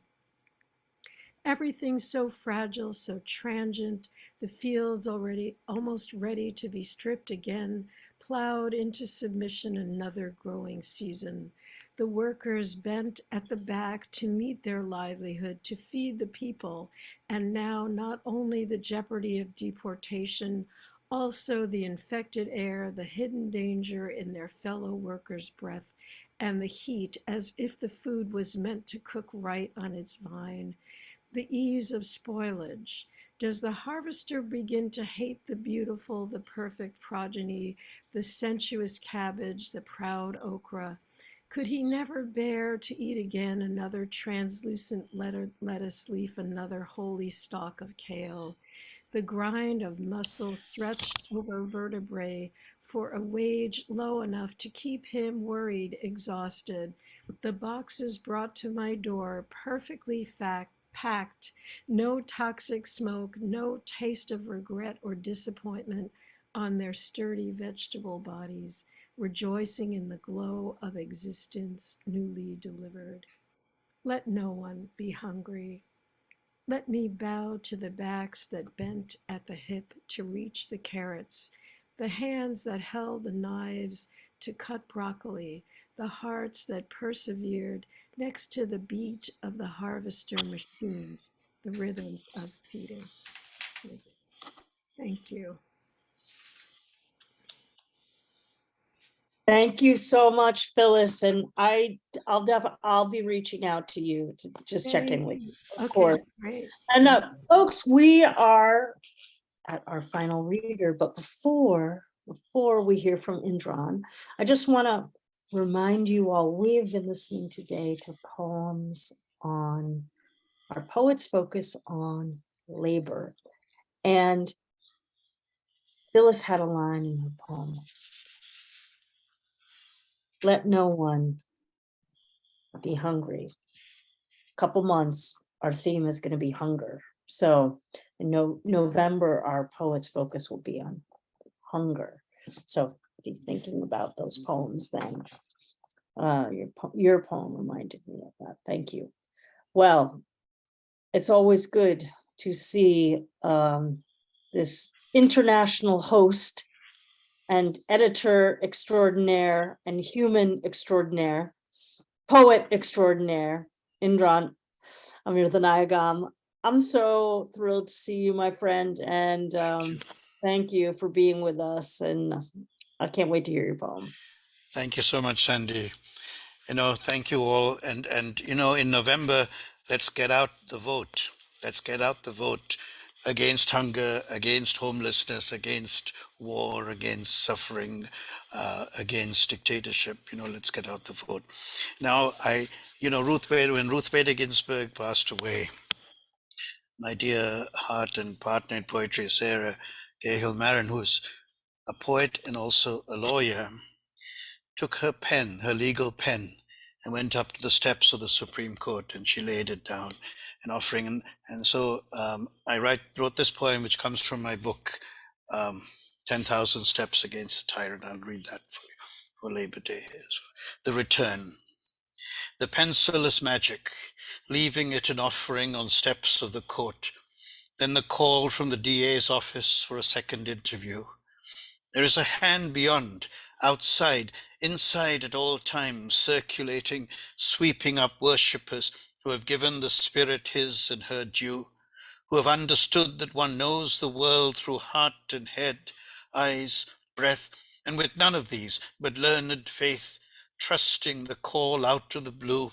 Everything so fragile, so transient, the fields already almost ready to be stripped again, plowed into submission another growing season. The workers bent at the back to meet their livelihood, to feed the people, and now not only the jeopardy of deportation, also the infected air, the hidden danger in their fellow workers' breath, and the heat as if the food was meant to cook right on its vine. The ease of spoilage. Does the harvester begin to hate the beautiful, the perfect progeny, the sensuous cabbage, the proud okra? Could he never bear to eat again another translucent lettuce leaf, another holy stalk of kale? The grind of muscle stretched over vertebrae for a wage low enough to keep him worried, exhausted. The boxes brought to my door, perfectly packed, no toxic smoke, no taste of regret or disappointment on their sturdy vegetable bodies, rejoicing in the glow of existence newly delivered. Let no one be hungry. Let me bow to the backs that bent at the hip to reach the carrots, the hands that held the knives to cut broccoli, the hearts that persevered next to the beat of the harvester machines, the rhythms of feeding. Thank you. Thank you so much, Phyllis. And I'll be reaching out to you to just check in with you, of course. Great. And folks, we are at our final reader, but before we hear from Indran, I just want to remind you all, we have been listening today to poems on, our poets focus on labor. And Phyllis had a line in her poem. Let no one be hungry. Couple months, our theme is going to be hunger. So in November, our poets focus will be on hunger. So be thinking about those poems then. Your poem reminded me of that. Thank you. Well, it's always good to see this international host and editor extraordinaire and human extraordinaire, poet extraordinaire, Indran Amirthanayagam. I'm so thrilled to see you, my friend, and thank you for being with us. And I can't wait to hear your poem. Thank you so much, Sandy. Thank you all. And in November, let's get out the vote. Let's get out the vote against hunger, against homelessness, against war, against suffering, against dictatorship. Let's get out the vote. Now, when Ruth Bader Ginsburg passed away, my dear heart and partner in poetry, Sarah Cahill Marin, who is a poet and also a lawyer, took her pen, her legal pen, and went up to the steps of the Supreme Court, and she laid it down, an offering. And so I wrote this poem, which comes from my book, 10,000 Steps Against the Tyrant. I'll read that for you for Labor Day. The Return. The pencil is magic, leaving it an offering on steps of the court. Then the call from the DA's office for a second interview. There is a hand beyond, outside, inside at all times, circulating, sweeping up worshippers who have given the spirit his and her due, who have understood that one knows the world through heart and head, eyes, breath, and with none of these but learned faith, trusting the call out of the blue,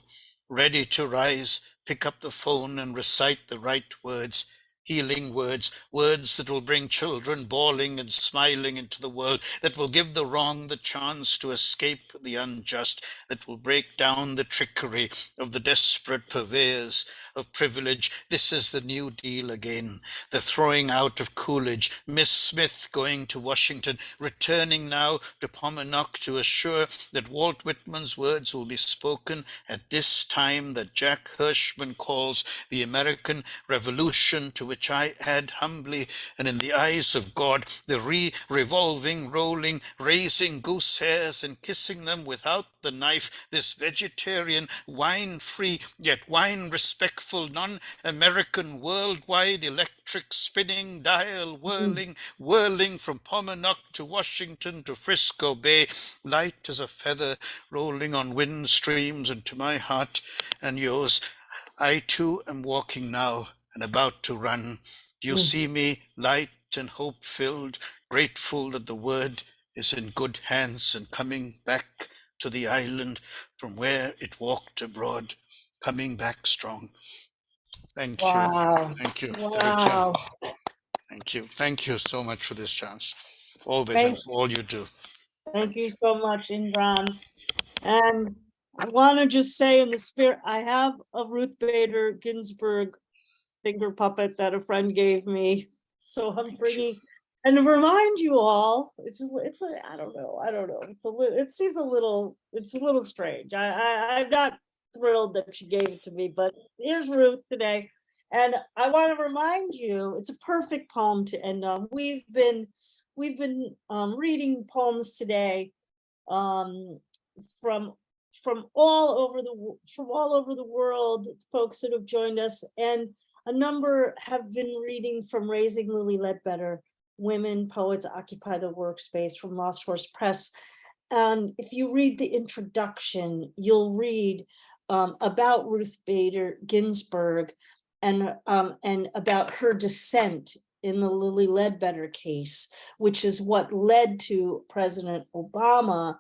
ready to rise, pick up the phone and recite the right words, healing words, words that will bring children bawling and smiling into the world, that will give the wrong the chance to escape the unjust, that will break down the trickery of the desperate purveyors of privilege. This is the New Deal again, the throwing out of Coolidge, Miss Smith going to Washington, returning now to Paumanok to assure that Walt Whitman's words will be spoken at this time that Jack Hirschman calls the American Revolution, to which I add humbly, and in the eyes of God, the revolving, rolling, raising goose hairs and kissing them without the knife, this vegetarian, wine-free, yet wine-respectful, non-American, worldwide electric spinning dial, whirling, whirling from Paumanok to Washington to Frisco Bay, light as a feather rolling on wind streams, and to my heart and yours, I too am walking now and about to run. Do you see me, light and hope-filled, grateful that the word is in good hands and coming back to the island from where it walked abroad, coming back strong. Thank you. Wow. Thank you. Wow. Thank you. Thank you so much for this chance. Always, Thank, and for all you do. thank you so much, Indran. And I want to just say, in the spirit, I have a Ruth Bader Ginsburg finger puppet that a friend gave me. So I'm bringing, and to remind you all, I don't know. It seems a little strange. I'm not thrilled that she gave it to me, but here's Ruth today. And I want to remind you, it's a perfect poem to end on. We've been reading poems today from all over the world, folks that have joined us, and a number have been reading from Raising Lily Ledbetter, Women Poets Occupy the Workspace from Lost Horse Press. And if you read the introduction, you'll read about Ruth Bader Ginsburg and about her dissent in the Lily Ledbetter case, which is what led to President Obama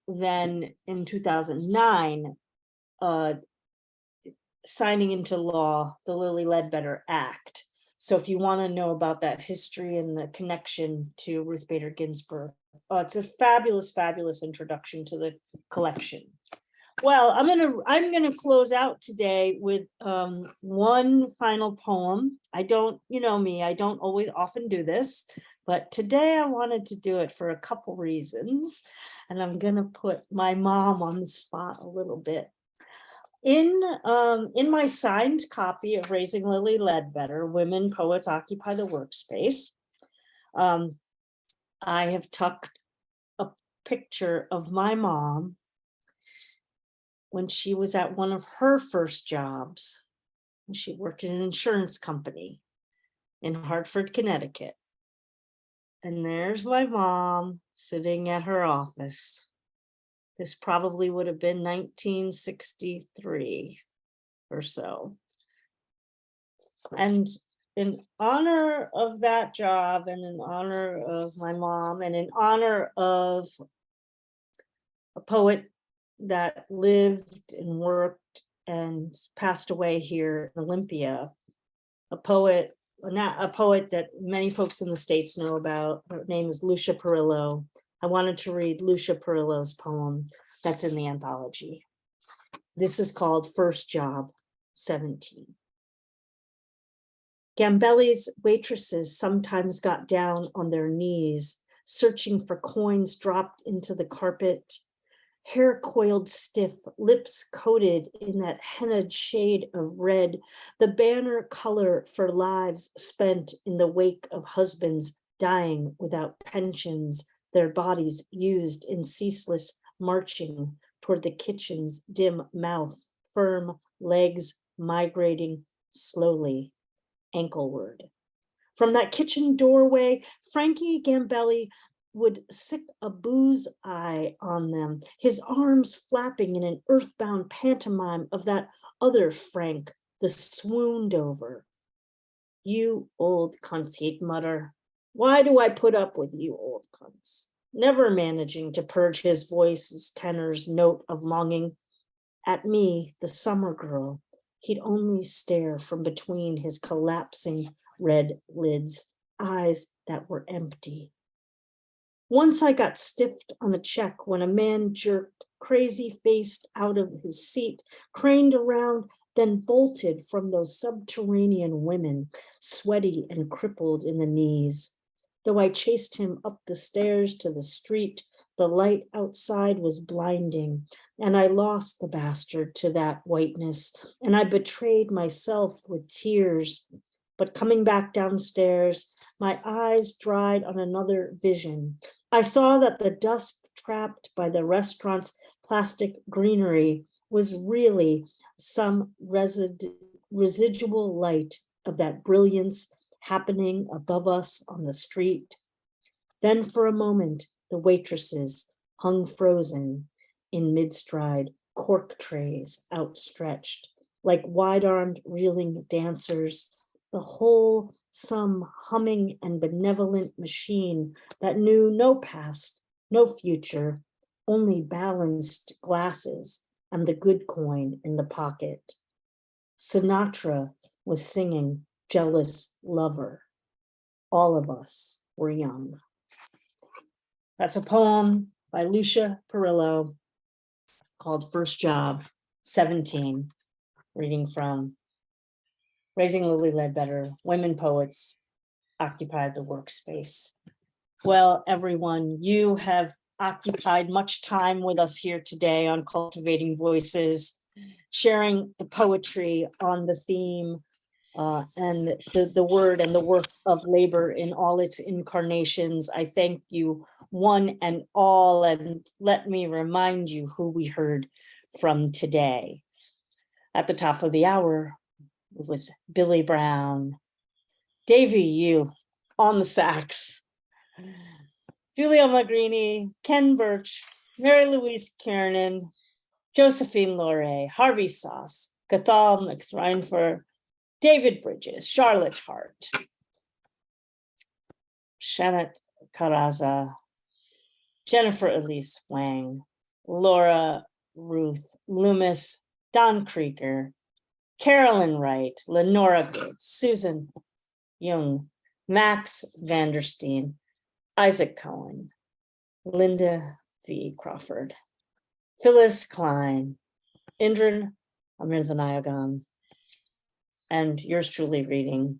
then in 2009 signing into law the Lily Ledbetter Act. So if you want to know about that history and the connection to Ruth Bader Ginsburg, it's a fabulous, fabulous introduction to the collection. Well, I'm gonna close out today with one final poem. I don't, you know me, I don't always often do this, but today I wanted to do it for a couple reasons, and I'm gonna put my mom on the spot a little bit. In my signed copy of Raising Lily Ledbetter, Women Poets Occupy the Workspace, I have tucked a picture of my mom when she was at one of her first jobs. She worked in an insurance company in Hartford, Connecticut. And there's my mom sitting at her office. This probably would have been 1963 or so. And in honor of that job, and in honor of my mom, and in honor of a poet that lived and worked and passed away here in Olympia, a poet a poet that many folks in the States know about. Her name is Lucia Perillo. I wanted to read Lucia Perillo's poem that's in the anthology. This is called First Job, 17. Gambelli's waitresses sometimes got down on their knees, searching for coins dropped into the carpet, hair coiled stiff, lips coated in that hennaed shade of red, the banner color for lives spent in the wake of husbands dying without pensions, their bodies used in ceaseless marching toward the kitchen's dim mouth, firm legs migrating slowly ankleward. From that kitchen doorway, Frankie Gambelli would sick a booze eye on them, his arms flapping in an earthbound pantomime of that other Frank, the swooned over. You old cunts, he'd mutter. Why do I put up with you old cunts? Never managing to purge his voice's tenor's note of longing. At me, the summer girl, he'd only stare from between his collapsing red lids, eyes that were empty. Once I got stiffed on a check when a man jerked crazy-faced out of his seat, craned around, then bolted from those subterranean women, sweaty and crippled in the knees. Though I chased him up the stairs to the street, the light outside was blinding, and I lost the bastard to that whiteness, and I betrayed myself with tears. But coming back downstairs, my eyes dried on another vision. I saw that the dust trapped by the restaurant's plastic greenery was really some residual light of that brilliance happening above us on the street. Then for a moment, the waitresses hung frozen in mid-stride, cork trays outstretched, like wide-armed reeling dancers, the whole some humming and benevolent machine that knew no past, no future, only balanced glasses and the good coin in the pocket. Sinatra was singing Jealous Lover. All of us were young. That's a poem by Lucia Perillo called First Job, 17, reading from Raising Lily Ledbetter, Women Poets Occupied the Workspace. Well, everyone, you have occupied much time with us here today on Cultivating Voices, sharing the poetry on the theme and the word and the work of labor in all its incarnations. I thank you one and all, and let me remind you who we heard from today. At the top of the hour, it was Billy Brown, Davy Yue on the sax, Giulio Magrini, Ken Burch, Mary Louise Kiernan, Josephine LoRe, Harvey Soss, Cathal Mac Threinfhir, David Brydges, Charlotte Hart, Xanath Caraza, Jennifer Elise Wang, Laura Ruth, Loomis, Don Krieger, Carolyne Wright, Lenora Good, Susan Jung, Max Vandersteen, Isaac Cohen, Lynda V. Crawford, Phyllis Klein, Indran Amirthanayagam, and yours truly reading,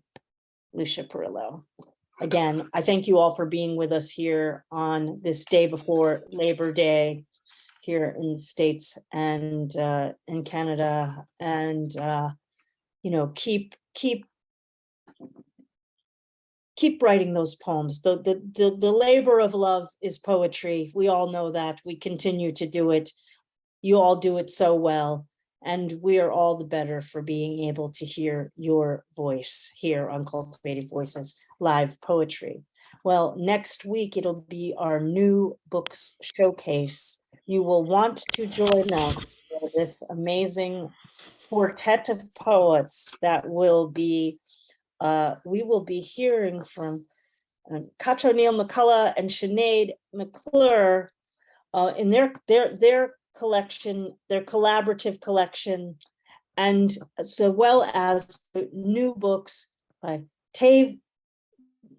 Lucia Perillo. Again, I thank you all for being with us here on this day before Labor Day here in the States and in Canada, and you know, keep writing those poems. The labor of love is poetry. We all know that. We continue to do it. You all do it so well, and we are all the better for being able to hear your voice here on Cultivating Voices live poetry. Well, next week it'll be our new books showcase. You will want to join us for this amazing quartet of poets that will be, we will be hearing from Cacho Neal McCullough and Sinead McClure in their collection, their collaborative collection, and so well as the new books by Tave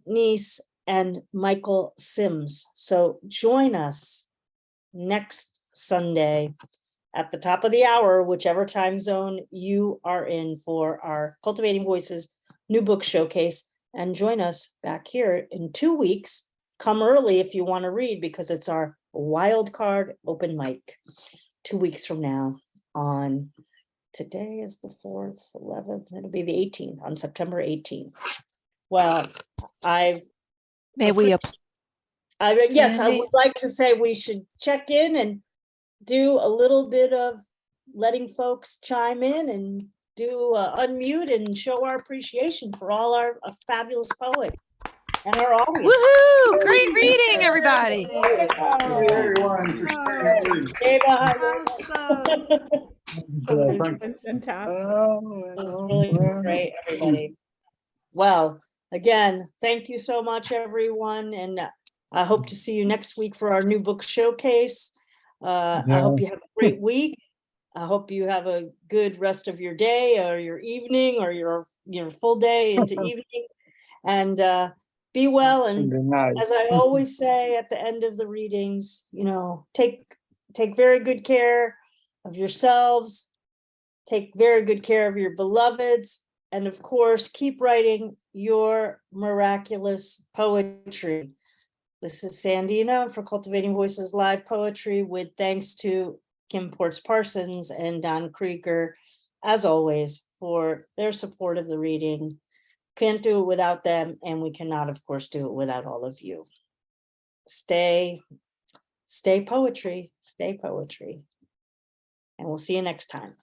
Nice and Michael Sims. So join us next Sunday at the top of the hour, whichever time zone you are in, for our Cultivating Voices New Book Showcase. And join us back here in 2 weeks. Come early if you want to read, because it's our wild card open mic 2 weeks from now. On today is the 4th, 11th, it'll be the 18th, on September 18th. Well, yes, I would like to say we should check in and do a little bit of letting folks chime in and do unmute and show our appreciation for all our fabulous poets and our audience. Woohoo! Great reading, everybody. Thank you, everyone, for sharing. Fantastic. Really great, everybody. Well, again, thank you so much, everyone, and I hope to see you next week for our new book showcase. I hope you have a great week. I hope you have a good rest of your day or your evening or your full day into evening, and be well. And as I always say at the end of the readings, take very good care of yourselves, take very good care of your beloveds, and of course, keep writing your miraculous poetry. This is Sandina for Cultivating Voices Live Poetry, with thanks to Kim Ports-Parsons and Don Krieger, as always, for their support of the reading. Can't do it without them, and we cannot, of course, do it without all of you. Stay poetry, and we'll see you next time.